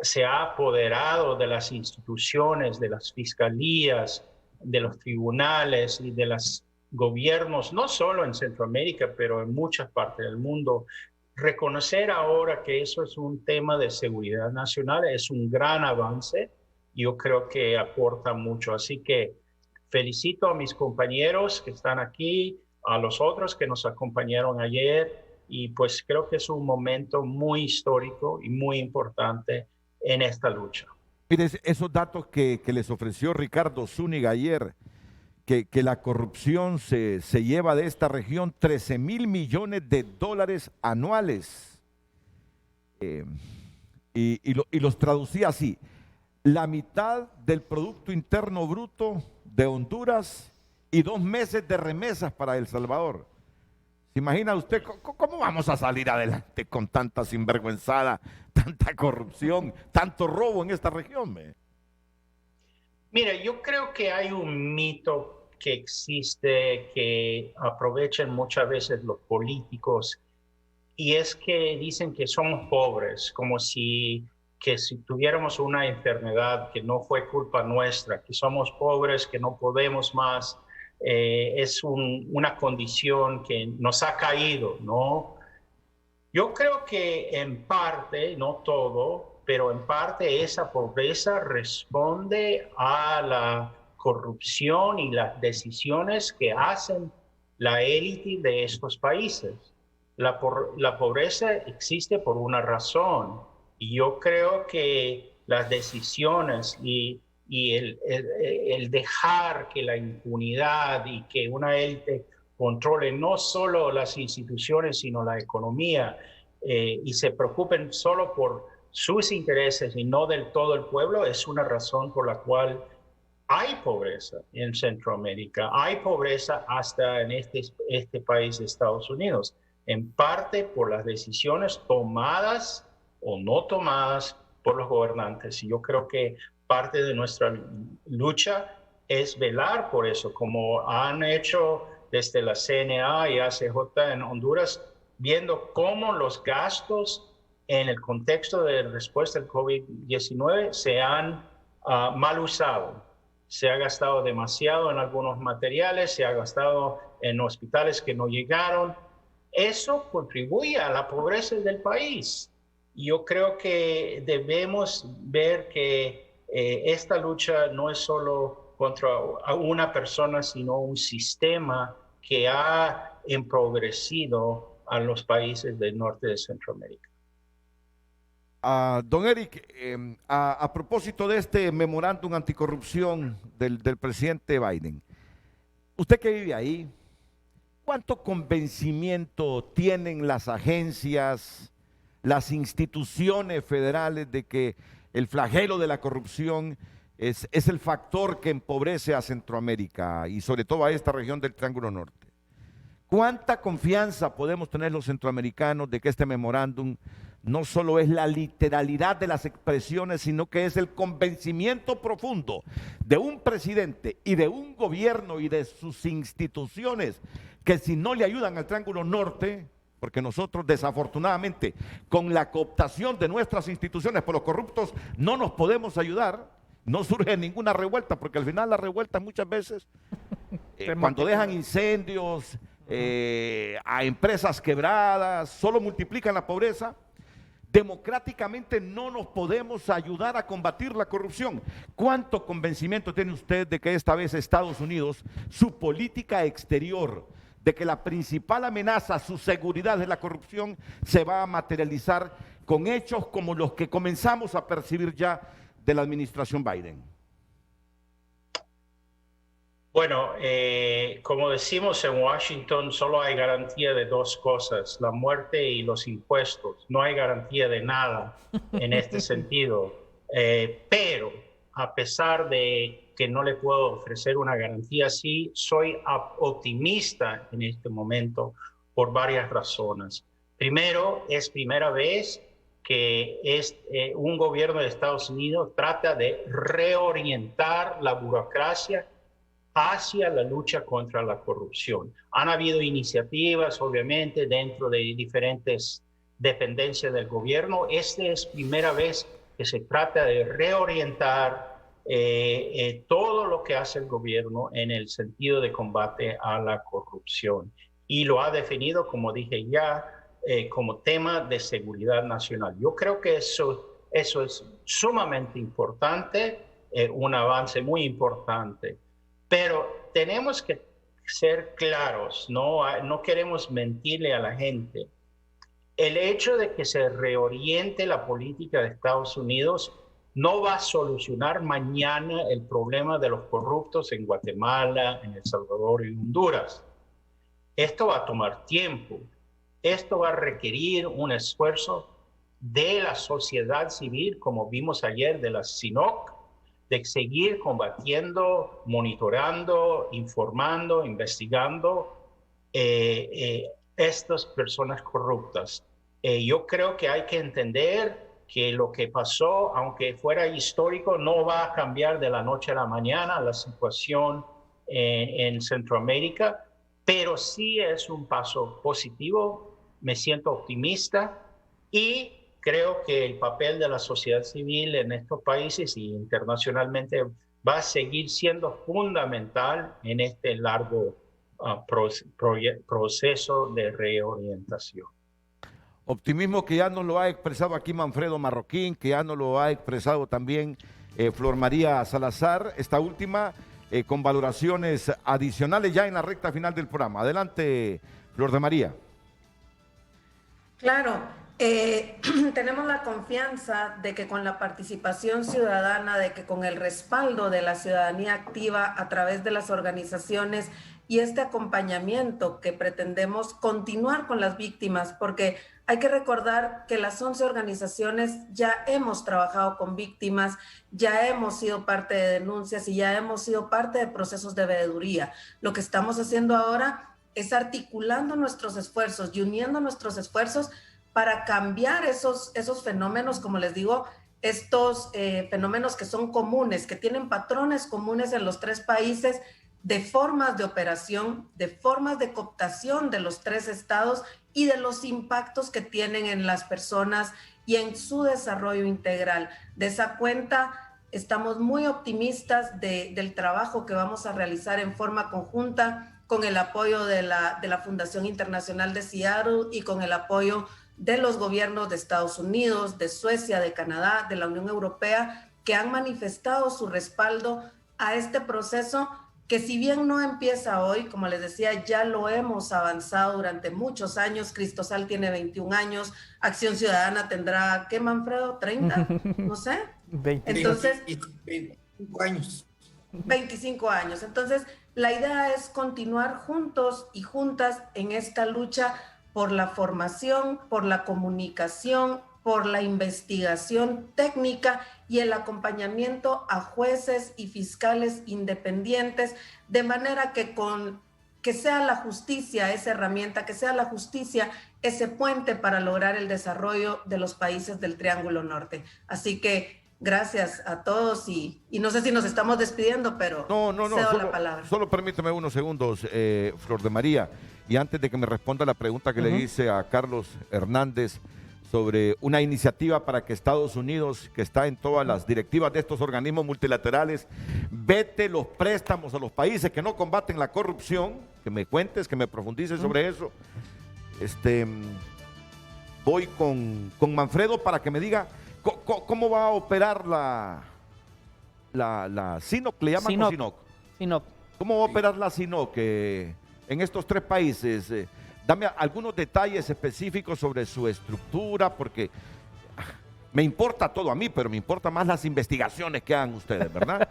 se ha apoderado de las instituciones, de las fiscalías, de los tribunales y de los gobiernos, no solo en Centroamérica, pero en muchas partes del mundo. Reconocer ahora que eso es un tema de seguridad nacional es un gran avance. Yo creo que aporta mucho. Así que felicito a mis compañeros que están aquí, a los otros que nos acompañaron ayer, y pues creo que es un momento muy histórico y muy importante en esta lucha.
Mire, esos datos que les ofreció Ricardo Zúñiga ayer, que la corrupción se lleva de esta región 13,000 millones de dólares anuales. Y los traducía así: la mitad del Producto Interno Bruto de Honduras y 2 meses de remesas para El Salvador. ¿Se imagina usted cómo vamos a salir adelante con tanta sinvergüenzada, tanta corrupción, tanto robo en esta región?
Mira, yo creo que hay un mito que existe que aprovechan muchas veces los políticos, y es que dicen que somos pobres, como si tuviéramos una enfermedad que no fue culpa nuestra, que somos pobres, que no podemos más. Es una condición que nos ha caído, ¿no? Yo creo que en parte, no todo, pero en parte esa pobreza responde a la corrupción y las decisiones que hacen la élite de estos países. La pobreza existe por una razón, y yo creo que las decisiones y el dejar que la impunidad y que una élite controle no solo las instituciones, sino la economía, y se preocupen solo por sus intereses y no del todo el pueblo, es una razón por la cual hay pobreza en Centroamérica, hay pobreza hasta en este país de Estados Unidos, en parte por las decisiones tomadas o no tomadas por los gobernantes. Y yo creo que parte de nuestra lucha es velar por eso, como han hecho desde la CNA y ACJ en Honduras, viendo cómo los gastos en el contexto de respuesta al COVID-19 se han mal usado. Se ha gastado demasiado en algunos materiales, se ha gastado en hospitales que no llegaron. Eso contribuye a la pobreza del país. Yo creo que debemos ver que esta lucha no es solo contra una persona, sino un sistema que ha empobrecido a los países del norte de Centroamérica.
Don Eric, a propósito de este memorándum anticorrupción del presidente Biden, usted que vive ahí, ¿cuánto convencimiento tienen las agencias, las instituciones federales de que el flagelo de la corrupción es el factor que empobrece a Centroamérica y sobre todo a esta región del Triángulo Norte? ¿Cuánta confianza podemos tener los centroamericanos de que este memorándum no solo es la literalidad de las expresiones, sino que es el convencimiento profundo de un presidente y de un gobierno y de sus instituciones que si no le ayudan al Triángulo Norte, porque nosotros desafortunadamente con la cooptación de nuestras instituciones por los corruptos no nos podemos ayudar, no surge ninguna revuelta, porque al final las revueltas muchas veces, cuando dejan incendios, a empresas quebradas, solo multiplican la pobreza. Democráticamente no nos podemos ayudar a combatir la corrupción. ¿Cuánto convencimiento tiene usted de que esta vez Estados Unidos, su política exterior, de que la principal amenaza a su seguridad es la corrupción, se va a materializar con hechos como los que comenzamos a percibir ya de la administración Biden?
Bueno, como decimos en Washington, solo hay garantía de dos cosas, la muerte y los impuestos. No hay garantía de nada en este sentido. Pero a pesar de que no le puedo ofrecer una garantía así, soy optimista en este momento por varias razones. Primero, es primera vez que un gobierno de Estados Unidos trata de reorientar la burocracia hacia la lucha contra la corrupción. Han habido iniciativas, obviamente, dentro de diferentes dependencias del gobierno. Esta es primera vez que se trata de reorientar todo lo que hace el gobierno en el sentido de combate a la corrupción. Y lo ha definido, como dije ya, como tema de seguridad nacional. Yo creo que eso es sumamente importante, un avance muy importante. Pero tenemos que ser claros, no queremos mentirle a la gente. El hecho de que se reoriente la política de Estados Unidos no va a solucionar mañana el problema de los corruptos en Guatemala, en El Salvador y Honduras. Esto va a tomar tiempo. Esto va a requerir un esfuerzo de la sociedad civil, como vimos ayer de la CINOC, de seguir combatiendo, monitorando, informando, investigando estas personas corruptas. Yo creo que hay que entender que lo que pasó, aunque fuera histórico, no va a cambiar de la noche a la mañana la situación en Centroamérica, pero sí es un paso positivo. Me siento optimista y creo que el papel de la sociedad civil en estos países y internacionalmente va a seguir siendo fundamental en este largo proceso de reorientación.
Optimismo que ya nos lo ha expresado aquí Manfredo Marroquín, que ya nos lo ha expresado también Flor María Salazar, esta última con valoraciones adicionales ya en la recta final del programa. Adelante, Flor de María.
Claro. Tenemos la confianza de que con la participación ciudadana, de que con el respaldo de la ciudadanía activa a través de las organizaciones y este acompañamiento que pretendemos continuar con las víctimas, porque hay que recordar que las 11 organizaciones ya hemos trabajado con víctimas, ya hemos sido parte de denuncias y ya hemos sido parte de procesos de veeduría. Lo que estamos haciendo ahora es articulando nuestros esfuerzos y uniendo nuestros esfuerzos para cambiar esos fenómenos, como les digo, estos fenómenos que son comunes, que tienen patrones comunes en los tres países, de formas de operación, de formas de cooptación de los tres estados y de los impactos que tienen en las personas y en su desarrollo integral. De esa cuenta, estamos muy optimistas del trabajo que vamos a realizar en forma conjunta con el apoyo de la Fundación Internacional de Seattle y con el apoyo de los gobiernos de Estados Unidos, de Suecia, de Canadá, de la Unión Europea, que han manifestado su respaldo a este proceso que, si bien no empieza hoy, como les decía, ya lo hemos avanzado durante muchos años. Cristosal tiene 21 años, Acción Ciudadana tendrá, ¿qué, Manfredo? ¿30? No sé.
25.
Entonces,
25 años.
25 años. Entonces, la idea es continuar juntos y juntas en esta lucha por la formación, por la comunicación, por la investigación técnica y el acompañamiento a jueces y fiscales independientes, de manera que sea la justicia esa herramienta, que sea la justicia ese puente para lograr el desarrollo de los países del Triángulo Norte. Así que gracias a todos y no sé si nos estamos despidiendo, pero cedo la palabra.
Solo permíteme unos segundos, Flor de María, y antes de que me responda la pregunta que le hice a Carlos Hernández sobre una iniciativa para que Estados Unidos, que está en todas las directivas de estos organismos multilaterales, vete los préstamos a los países que no combaten la corrupción. Que me cuentes, que me profundices sobre eso. Voy con Manfredo para que me diga cómo va a operar la CINOC, le llaman
CINOC.
¿Cómo va a operar la CINOC en estos 3 países? Dame algunos detalles específicos sobre su estructura, porque me importa todo a mí, pero me importa más las investigaciones que hagan ustedes, ¿verdad?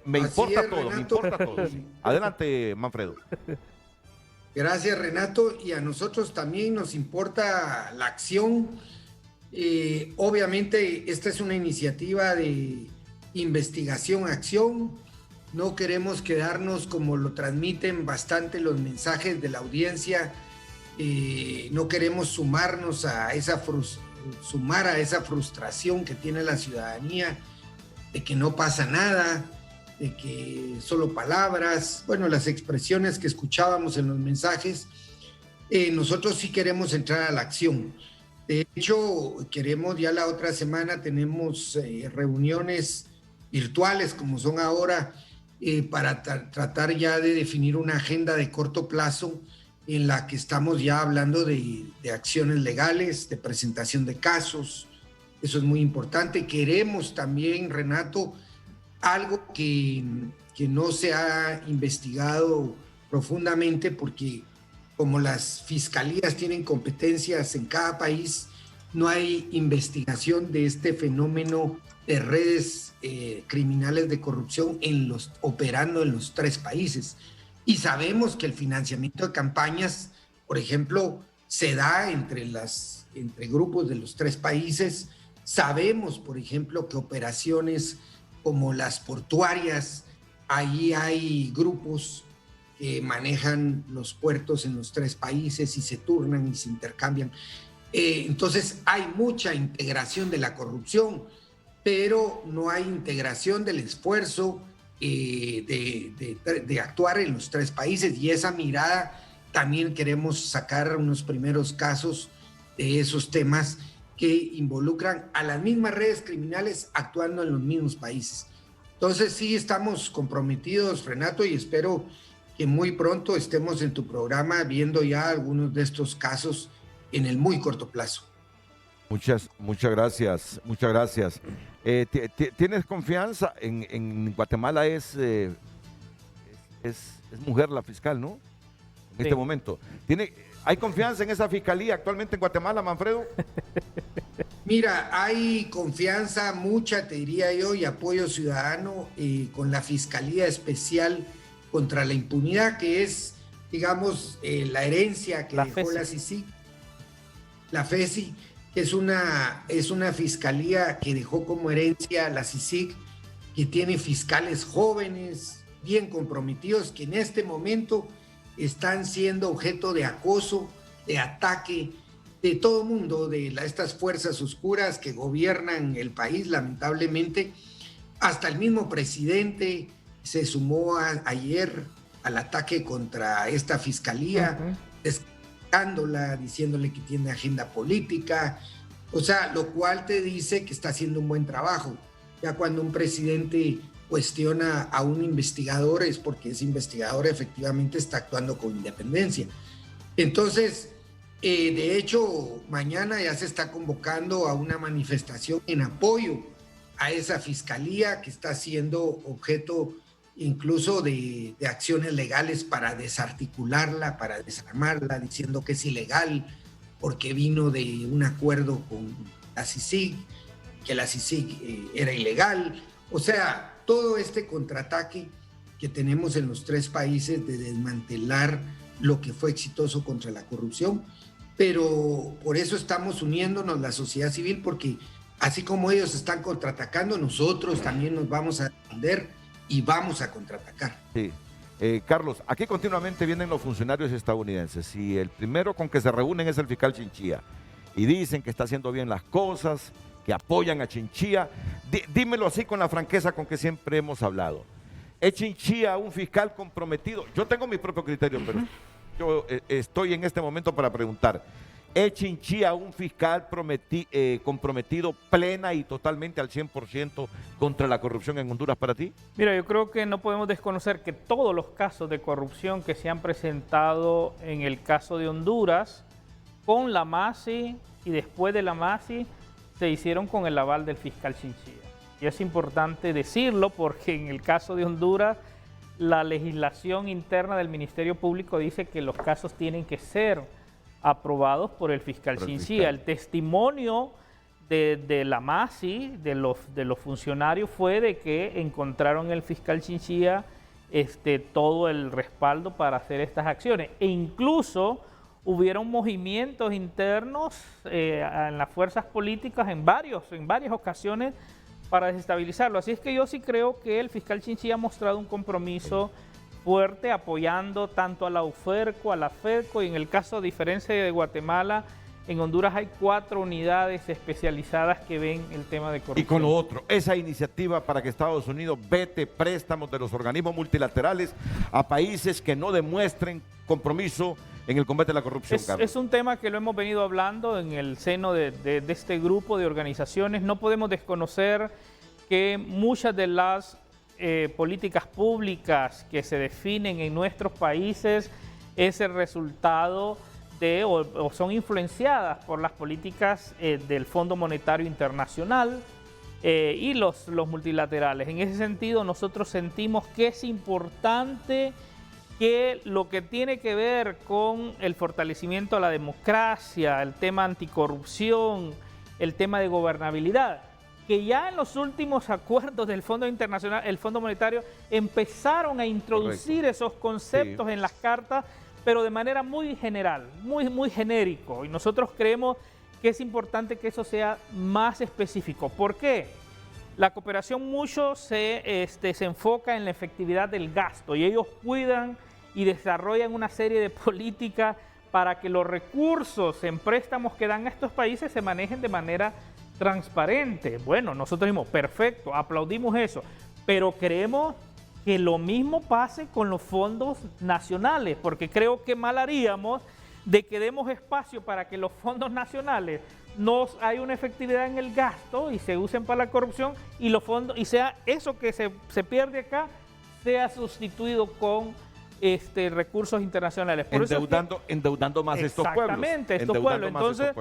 Me importa todo, Renato. Me importa todo. Sí. Adelante, Manfredo.
Gracias, Renato. Y a nosotros también nos importa la acción. Obviamente, esta es una iniciativa de investigación-acción. No queremos quedarnos como lo transmiten bastante los mensajes de la audiencia. No queremos sumarnos a esa frustración que tiene la ciudadanía de que no pasa nada, de que solo palabras, bueno, las expresiones que escuchábamos en los mensajes. Nosotros sí queremos entrar a la acción. De hecho, ya la otra semana tenemos reuniones virtuales como son ahora, para tratar ya de definir una agenda de corto plazo en la que estamos ya hablando de acciones legales, de presentación de casos. Eso es muy importante. Queremos también, Renato, algo que no se ha investigado profundamente, porque como las fiscalías tienen competencias en cada país, no hay investigación de este fenómeno de redes criminales de corrupción operando en los 3 países. Y sabemos que el financiamiento de campañas, por ejemplo, se da entre grupos de los 3 países. Sabemos, por ejemplo, que operaciones como las portuarias, ahí hay grupos que manejan los puertos en los 3 países y se turnan y se intercambian. Entonces hay mucha integración de la corrupción, pero no hay integración del esfuerzo de actuar en los 3 países, y esa mirada también queremos sacar unos primeros casos de esos temas que involucran a las mismas redes criminales actuando en los mismos países. Entonces sí estamos comprometidos, Renato, y espero que muy pronto estemos en tu programa viendo ya algunos de estos casos en el muy corto plazo.
Muchas gracias, muchas gracias. ¿Tienes confianza? En Guatemala es mujer la fiscal, ¿no? En este momento. ¿Hay confianza en esa fiscalía actualmente en Guatemala, Manfredo?
Mira, hay confianza, mucha, te diría yo, y apoyo ciudadano con la Fiscalía Especial contra la Impunidad, que es, digamos, la herencia que dejó la CICIG, la FESI, que es una fiscalía que dejó como herencia la CICIG, que tiene fiscales jóvenes, bien comprometidos, que en este momento están siendo objeto de acoso, de ataque de todo el mundo, de estas fuerzas oscuras que gobiernan el país, lamentablemente. Hasta el mismo presidente se sumó ayer al ataque contra esta fiscalía, descalificándola, diciéndole que tiene agenda política, o sea, lo cual te dice que está haciendo un buen trabajo. Ya cuando un presidente cuestiona a un investigador es porque ese investigador efectivamente está actuando con independencia. Entonces, de hecho, mañana ya se está convocando a una manifestación en apoyo a esa fiscalía que está siendo objeto incluso de acciones legales para desarticularla, para desarmarla, diciendo que es ilegal porque vino de un acuerdo con la CICIG, que la CICIG era ilegal. O sea, todo este contraataque que tenemos en los 3 países de desmantelar lo que fue exitoso contra la corrupción, pero por eso estamos uniéndonos la sociedad civil, porque así como ellos están contraatacando, nosotros también nos vamos a defender y vamos a contraatacar.
Sí. Carlos, aquí continuamente vienen los funcionarios estadounidenses y el primero con que se reúnen es el fiscal Chinchilla y dicen que está haciendo bien las cosas, que apoyan a Chinchilla. Dímelo así con la franqueza con que siempre hemos hablado. ¿Es Chinchilla un fiscal comprometido? Yo tengo mi propio criterio, pero yo estoy en este momento para preguntar. ¿Es Chinchilla un fiscal comprometido plena y totalmente al 100% contra la corrupción en Honduras para ti?
Mira, yo creo que no podemos desconocer que todos los casos de corrupción que se han presentado en el caso de Honduras, con la MASI y después de la MASI, se hicieron con el aval del fiscal Chinchilla. Y es importante decirlo porque en el caso de Honduras, la legislación interna del Ministerio Público dice que los casos tienen que ser aprobados por el fiscal Chinchilla. El testimonio de la MASI, de los funcionarios, fue de que encontraron en el fiscal Chinchilla todo el respaldo para hacer estas acciones. E incluso hubieron movimientos internos en las fuerzas políticas en varias ocasiones para desestabilizarlo. Así es que yo sí creo que el fiscal Chinchilla ha mostrado un compromiso fuerte apoyando tanto a la UFERCO, a la FEDCO, y en el caso, a diferencia de Guatemala, en Honduras hay 4 unidades especializadas que ven el tema de corrupción.
Y con lo otro, esa iniciativa para que Estados Unidos vete préstamos de los organismos multilaterales a países que no demuestren compromiso en el combate a la corrupción, Carlos.
Es un tema que lo hemos venido hablando en el seno de este grupo de organizaciones. No podemos desconocer que muchas de las políticas públicas que se definen en nuestros países es el resultado de o son influenciadas por las políticas del Fondo Monetario Internacional y los multilaterales. En ese sentido, nosotros sentimos que es importante que lo que tiene que ver con el fortalecimiento a la democracia, el tema anticorrupción, el tema de gobernabilidad, que ya en los últimos acuerdos del Fondo Internacional, el Fondo Monetario, empezaron a introducir esos conceptos en las cartas, pero de manera muy general, muy genérico. Y nosotros creemos que es importante que eso sea más específico. ¿Por qué? La cooperación mucho se enfoca en la efectividad del gasto y ellos cuidan y desarrollan una serie de políticas para que los recursos en préstamos que dan a estos países se manejen de manera transparente. Bueno, nosotros dijimos, perfecto, aplaudimos eso, pero queremos que lo mismo pase con los fondos nacionales, porque creo que mal haríamos de que demos espacio para que los fondos nacionales no hay una efectividad en el gasto y se usen para la corrupción y los fondos, y sea eso que se pierde acá, sea sustituido con recursos internacionales. Por
endeudando más estos pueblos.
Exactamente, estos pueblos. Entonces,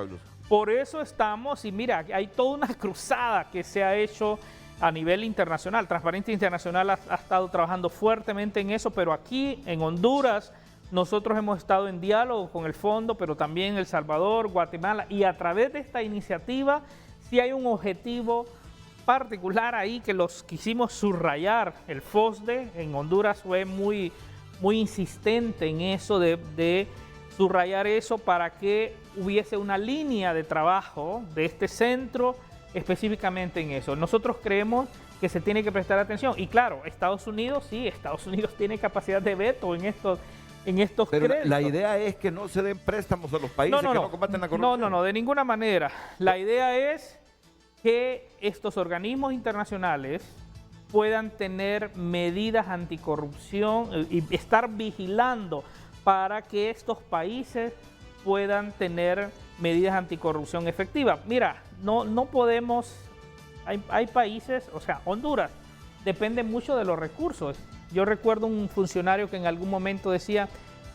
por eso estamos, y mira, hay toda una cruzada que se ha hecho a nivel internacional. Transparencia Internacional ha estado trabajando fuertemente en eso, pero aquí en Honduras nosotros hemos estado en diálogo con el fondo, pero también El Salvador, Guatemala, y a través de esta iniciativa sí hay un objetivo particular ahí que los quisimos subrayar. El FOSDE en Honduras fue muy insistente en eso de subrayar eso para que hubiese una línea de trabajo de este centro específicamente en eso. Nosotros creemos que se tiene que prestar atención. Y claro, Estados Unidos tiene capacidad de veto en estos
pero
créditos.
La idea es que no se den préstamos a los países que no combaten la corrupción.
No, de ninguna manera. La idea es que estos organismos internacionales puedan tener medidas anticorrupción y estar vigilando para que estos países puedan tener medidas anticorrupción efectivas. Mira, no podemos, hay países, o sea, Honduras depende mucho de los recursos. Yo recuerdo un funcionario que en algún momento decía,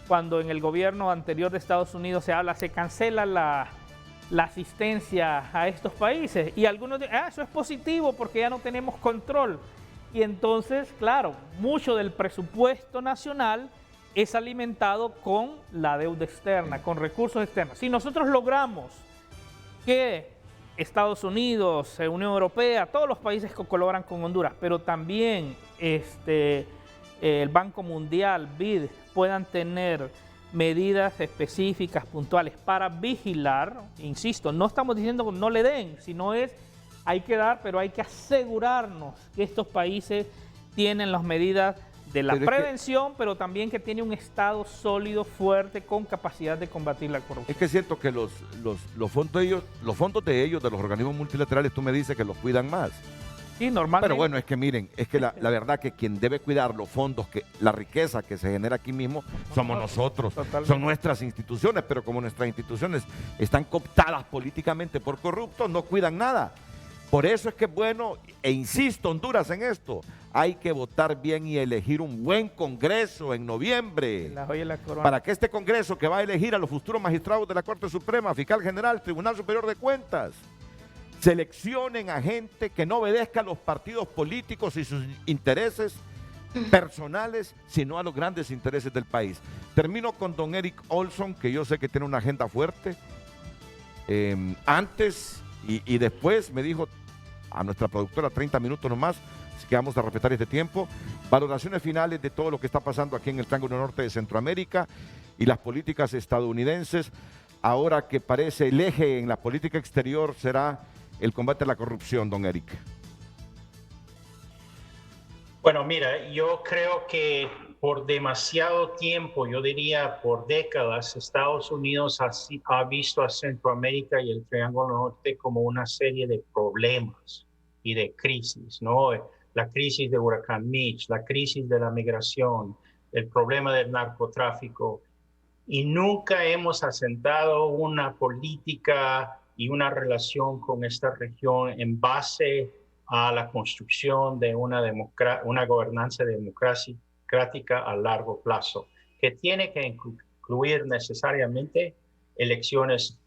cuando en el gobierno anterior de Estados Unidos se cancela la asistencia a estos países, y algunos dicen, eso es positivo porque ya no tenemos control. Y entonces, claro, mucho del presupuesto nacional es alimentado con la deuda externa, con recursos externos. Si nosotros logramos que Estados Unidos, Unión Europea, todos los países que colaboran con Honduras, pero también el Banco Mundial, BID, puedan tener medidas específicas, puntuales para vigilar, insisto, no estamos diciendo que no le den, sino hay que dar, pero hay que asegurarnos que estos países tienen las medidas de la prevención, pero también que tiene un Estado sólido, fuerte, con capacidad de combatir la corrupción.
Es que es cierto que los fondos de ellos, de los organismos multilaterales, tú me dices que los cuidan más.
Sí, normalmente.
Pero bueno, es que miren, es que la verdad que quien debe cuidar los fondos, la riqueza que se genera aquí mismo, somos nosotros.
Totalmente.
Son nuestras instituciones, pero como nuestras instituciones están cooptadas políticamente por corruptos, no cuidan nada. Por eso es que es bueno, e insisto, Honduras, en esto, hay que votar bien y elegir un buen Congreso en noviembre.
La joya y la corona.
Para que este Congreso que va a elegir a los futuros magistrados de la Corte Suprema, Fiscal General, Tribunal Superior de Cuentas, seleccionen a gente que no obedezca a los partidos políticos y sus intereses personales, sino a los grandes intereses del país. Termino con don Eric Olson, que yo sé que tiene una agenda fuerte. Antes y después me dijo a nuestra productora 30 minutos nomás, así que vamos a respetar este tiempo. Valoraciones finales de todo lo que está pasando aquí en el Triángulo Norte de Centroamérica y las políticas estadounidenses, ahora que parece el eje en la política exterior será el combate a la corrupción, don Eric.
Bueno, mira, yo creo que por demasiado tiempo, yo diría por décadas, Estados Unidos ha visto a Centroamérica y el Triángulo Norte como una serie de problemas y de crisis, ¿no? La crisis de Huracán Mitch, la crisis de la migración, el problema del narcotráfico, y nunca hemos asentado una política y una relación con esta región en base a la construcción de una gobernanza democrática a largo plazo, que tiene que incluir necesariamente elecciones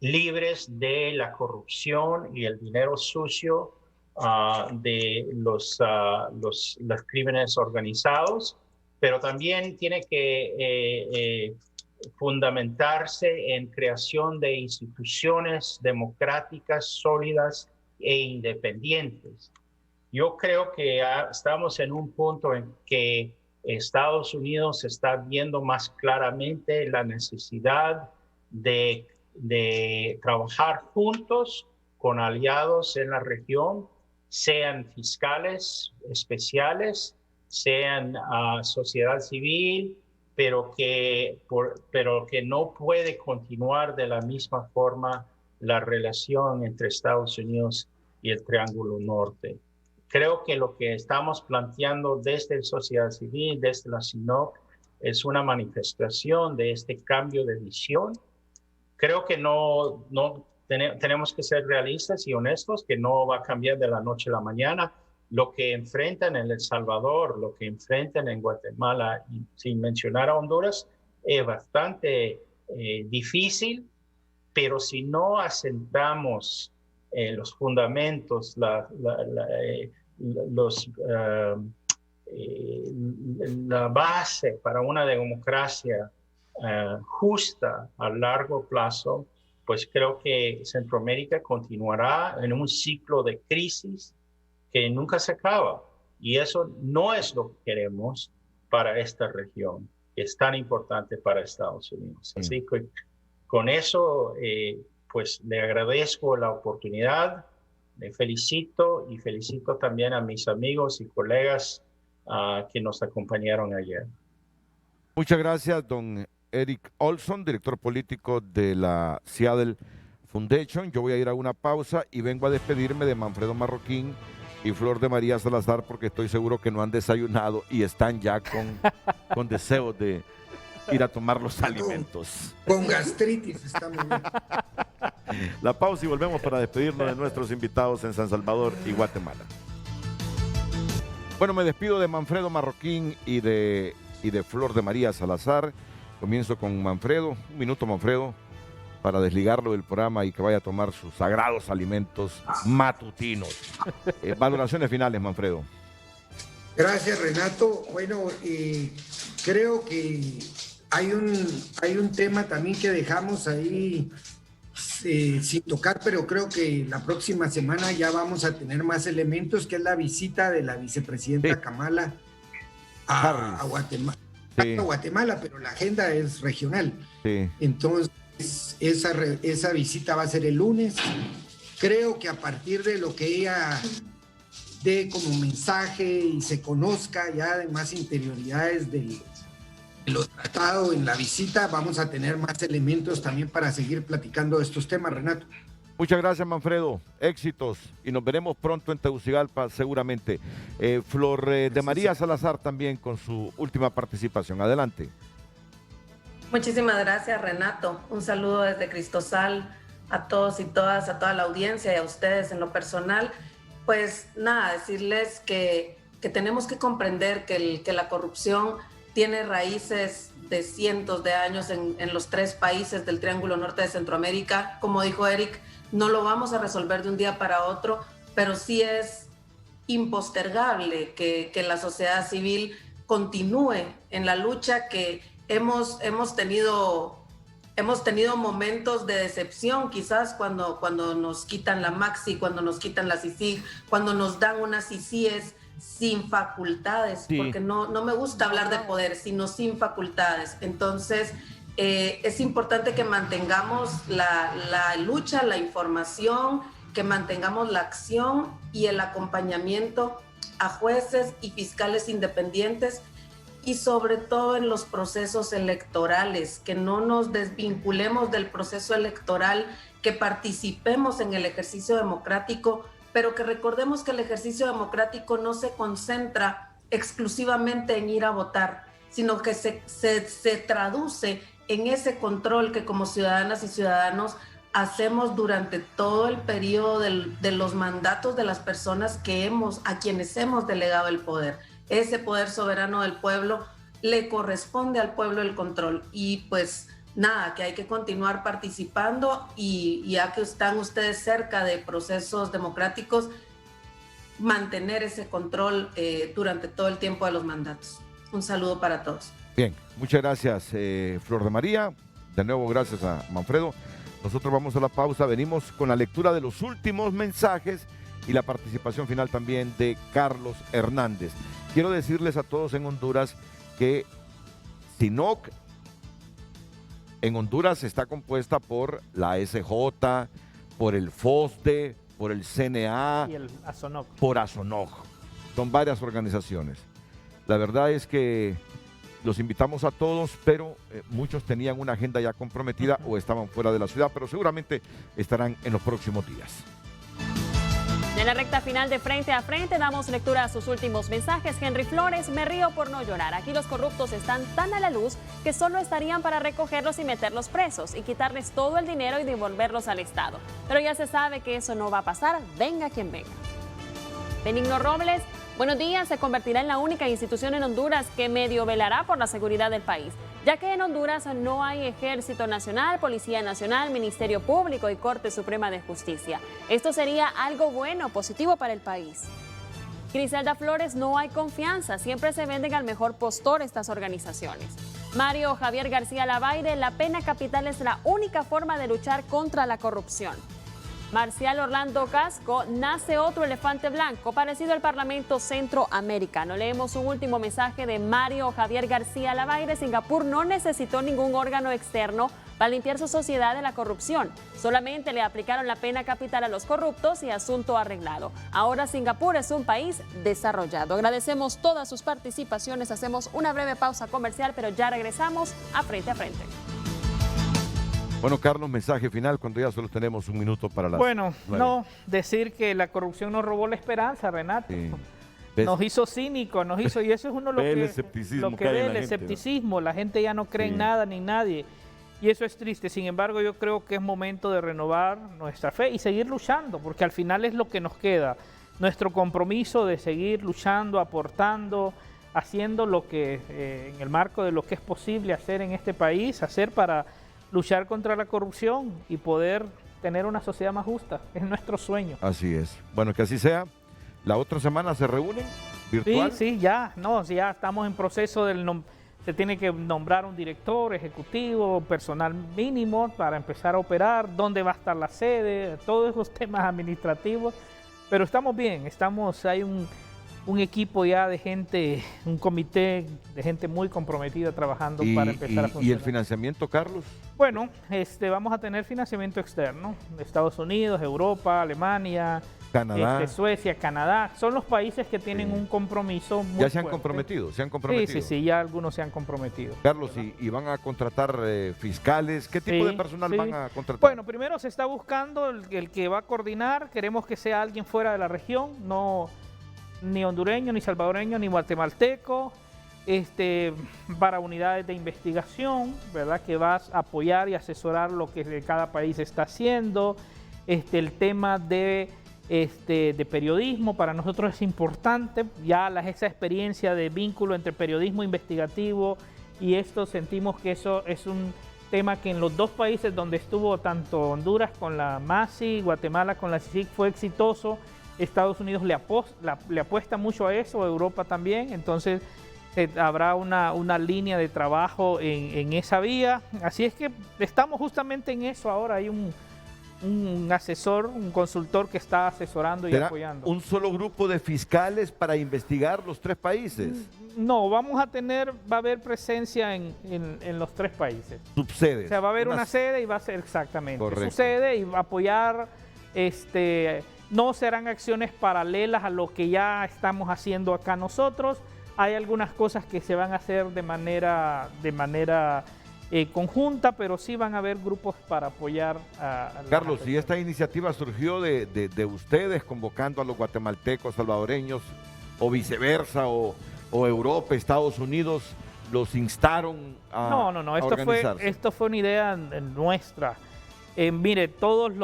libres de la corrupción y el dinero sucio de los crímenes organizados, pero también tiene que fundamentarse en creación de instituciones democráticas sólidas e independientes. Yo creo que estamos en un punto en que Estados Unidos está viendo más claramente la necesidad de trabajar juntos con aliados en la región, sean fiscales especiales, sean sociedad civil, pero que no puede continuar de la misma forma la relación entre Estados Unidos y el Triángulo Norte. Creo que lo que estamos planteando desde la sociedad civil, desde la CINOC, es una manifestación de este cambio de visión. Creo que tenemos que ser realistas y honestos, que no va a cambiar de la noche a la mañana. Lo que enfrentan en El Salvador, lo que enfrentan en Guatemala, y sin mencionar a Honduras, es bastante difícil, pero si no asentamos los fundamentos, la base para una democracia justa a largo plazo, pues creo que Centroamérica continuará en un ciclo de crisis que nunca se acaba. Y eso no es lo que queremos para esta región, que es tan importante para Estados Unidos. Así que con eso, pues le agradezco la oportunidad, le felicito y felicito también a mis amigos y colegas que nos acompañaron ayer.
Muchas gracias, don Eric Olson, director político de la Seattle Foundation. Yo voy a ir a una pausa y vengo a despedirme de Manfredo Marroquín y Flor de María Salazar, porque estoy seguro que no han desayunado y están ya con deseos de ir a tomar los alimentos.
Con gastritis estamos bien.
La pausa y volvemos para despedirnos de nuestros invitados en San Salvador y Guatemala. Bueno, me despido de Manfredo Marroquín y de Flor de María Salazar. Comienzo con Manfredo. Un minuto, Manfredo, para desligarlo del programa y que vaya a tomar sus sagrados alimentos matutinos. Valoraciones finales, Manfredo.
Gracias, Renato. Bueno, creo que hay un tema también que dejamos ahí sin tocar, pero creo que la próxima semana ya vamos a tener más elementos, que es la visita de la vicepresidenta Kamala a Guatemala. Sí. A Guatemala, pero la agenda es regional. Sí. Entonces, esa visita va a ser el lunes. Creo que a partir de lo que ella dé como mensaje y se conozca ya de más interioridades de lo tratado en la visita, vamos a tener más elementos también para seguir platicando de estos temas, Renato.
Muchas gracias, Manfredo. Éxitos y nos veremos pronto en Tegucigalpa seguramente. Flor de María Salazar también con su última participación. Adelante.
Muchísimas gracias, Renato. Un saludo desde Cristosal a todos y todas, a toda la audiencia y a ustedes en lo personal. Pues nada, decirles que tenemos que comprender que la corrupción tiene raíces de cientos de años en los 3 países del Triángulo Norte de Centroamérica. Como dijo Eric, no lo vamos a resolver de un día para otro, pero sí es impostergable que la sociedad civil continúe en la lucha, que hemos tenido momentos de decepción, quizás cuando nos quitan la Maxi, cuando nos quitan la CICIG, cuando nos dan unas CICIES sin facultades, sí. Porque no me gusta hablar de poder, sino sin facultades. Entonces, es importante que mantengamos la lucha, la información, que mantengamos la acción y el acompañamiento a jueces y fiscales independientes, y sobre todo en los procesos electorales, que no nos desvinculemos del proceso electoral, que participemos en el ejercicio democrático, pero que recordemos que el ejercicio democrático no se concentra exclusivamente en ir a votar, sino que se traduce en ese control que como ciudadanas y ciudadanos hacemos durante todo el periodo de los mandatos de las personas a quienes hemos delegado el poder. Ese poder soberano del pueblo le corresponde al pueblo el control, y pues nada, que hay que continuar participando, y ya que están ustedes cerca de procesos democráticos, mantener ese control durante todo el tiempo de los mandatos. Un saludo para todos.
Bien, muchas gracias, Flor de María. De nuevo, gracias a Manfredo. Nosotros vamos a la pausa, venimos con la lectura de los últimos mensajes y la participación final también de Carlos Hernández. Quiero decirles a todos en Honduras que SINOC en Honduras está compuesta por la SJ, por el FOSDE, por el CNA,
y el ASONOC.
Por ASONOC. Son varias organizaciones. La verdad es que los invitamos a todos, pero muchos tenían una agenda ya comprometida o estaban fuera de la ciudad, pero seguramente estarán en los próximos días.
En la recta final de Frente a Frente damos lectura a sus últimos mensajes. Henry Flores: me río por no llorar. Aquí los corruptos están tan a la luz que solo estarían para recogerlos y meterlos presos y quitarles todo el dinero y devolverlos al Estado. Pero ya se sabe que eso no va a pasar, venga quien venga. Benigno Robles: buenos días, se convertirá en la única institución en Honduras que medio velará por la seguridad del país, ya que en Honduras no hay Ejército Nacional, Policía Nacional, Ministerio Público y Corte Suprema de Justicia. Esto sería algo bueno, positivo para el país. Griselda Flores: no hay confianza, siempre se venden al mejor postor estas organizaciones. Mario Javier García Lavaire: la pena capital es la única forma de luchar contra la corrupción. Marcial Orlando Casco: nace otro elefante blanco parecido al Parlamento Centroamericano. Leemos un último mensaje de Mario Javier García Lavaire: Singapur no necesitó ningún órgano externo para limpiar su sociedad de la corrupción. Solamente le aplicaron la pena capital a los corruptos y asunto arreglado. Ahora Singapur es un país desarrollado. Agradecemos todas sus participaciones. Hacemos una breve pausa comercial, pero ya regresamos a Frente a Frente.
Bueno, Carlos, mensaje final cuando ya solo tenemos un minuto para la...
Bueno, no, decir que la corrupción nos robó la esperanza, Renato. Sí. Nos hizo cínicos, y eso es uno lo que ve, el escepticismo. La gente ya no cree en nada ni en nadie. Y eso es triste. Sin embargo, yo creo que es momento de renovar nuestra fe y seguir luchando, porque al final es lo que nos queda. Nuestro compromiso de seguir luchando, aportando, haciendo lo que, en el marco de lo que es posible hacer en este país, hacer para luchar contra la corrupción y poder tener una sociedad más justa. Es nuestro sueño.
Así es. Bueno, que así sea. ¿La otra semana se reúnen virtual?
Sí, ya estamos en proceso se tiene que nombrar un director ejecutivo, personal mínimo para empezar a operar, dónde va a estar la sede, todos esos temas administrativos, pero estamos bien, hay un equipo ya de gente, un comité de gente muy comprometida trabajando para empezar a funcionar.
¿Y el financiamiento, Carlos?
Bueno, vamos a tener financiamiento externo de Estados Unidos, Europa, Alemania,
Canadá.
Suecia, Canadá, son los países que tienen un compromiso muy
Ya se han
fuerte.
comprometido,
Sí, ya algunos se han comprometido.
Carlos, ¿y van a contratar fiscales? ¿Qué tipo de personal van a contratar?
Bueno, primero se está buscando el que va a coordinar. Queremos que sea alguien fuera de la región, no ni hondureño, ni salvadoreño, ni guatemalteco, para unidades de investigación, ¿verdad? Que vas a apoyar y asesorar lo que cada país está haciendo. El tema de periodismo para nosotros es importante, ya esa experiencia de vínculo entre periodismo investigativo y esto sentimos que eso es un tema que en los dos países donde estuvo tanto Honduras con la MASI, Guatemala con la CICIG fue exitoso. Estados Unidos le apuesta mucho a eso, Europa también, entonces habrá una línea de trabajo en esa vía. Así es que estamos justamente en eso ahora, hay un asesor, un consultor que está asesorando y apoyando.
¿Un solo grupo de fiscales para investigar los 3 países?
No, va a haber presencia en los 3 países.
Subsedes.
O sea, va a haber una sede y va a ser exactamente
Correcto.
su sede y va a apoyar, no serán acciones paralelas a lo que ya estamos haciendo acá nosotros. Hay algunas cosas que se van a hacer de manera conjunta, pero sí van a haber grupos para apoyar a
Carlos, ¿y esta iniciativa surgió de ustedes convocando a los guatemaltecos, salvadoreños, o viceversa, o Europa, Estados Unidos, los instaron a
No,
organizarse?
esto fue una idea nuestra. Mire, todos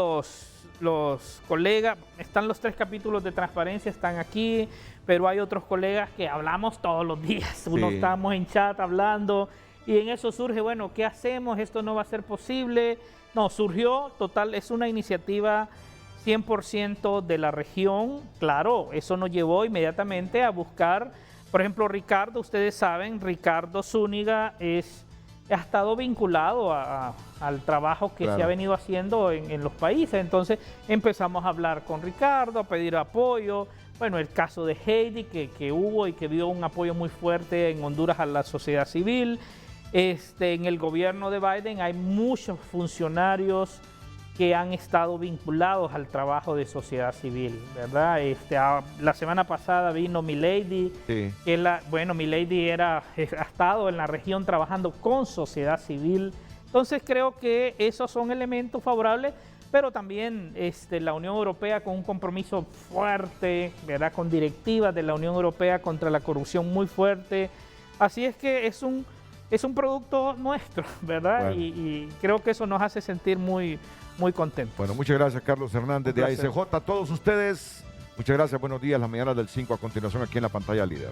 los colegas, están los 3 capítulos de transparencia, están aquí, pero hay otros colegas que hablamos todos los días. Estamos en chat hablando y en eso surge, bueno, ¿qué hacemos? Esto no va a ser posible. No, surgió total, es una iniciativa 100% de la región. Claro, eso nos llevó inmediatamente a buscar, por ejemplo, Ricardo, ustedes saben, Ricardo Zúñiga ha estado vinculado al trabajo que se ha venido haciendo en los países. Entonces empezamos a hablar con Ricardo, a pedir apoyo. Bueno, el caso de Heidi que hubo y que dio un apoyo muy fuerte en Honduras a la sociedad civil. En el gobierno de Biden hay muchos funcionarios que han estado vinculados al trabajo de sociedad civil, ¿verdad? La semana pasada vino Milady, Milady ha estado en la región trabajando con sociedad civil. Entonces creo que esos son elementos favorables, pero también la Unión Europea con un compromiso fuerte, ¿verdad? Con directivas de la Unión Europea contra la corrupción muy fuerte. Así es que es un producto nuestro, ¿verdad?
Bueno.
Y creo que eso nos hace sentir muy contentos.
Bueno, muchas gracias, Carlos Hernández de ASJ. A todos ustedes, muchas gracias, buenos días, la mañana del 5 a continuación aquí en la pantalla líder.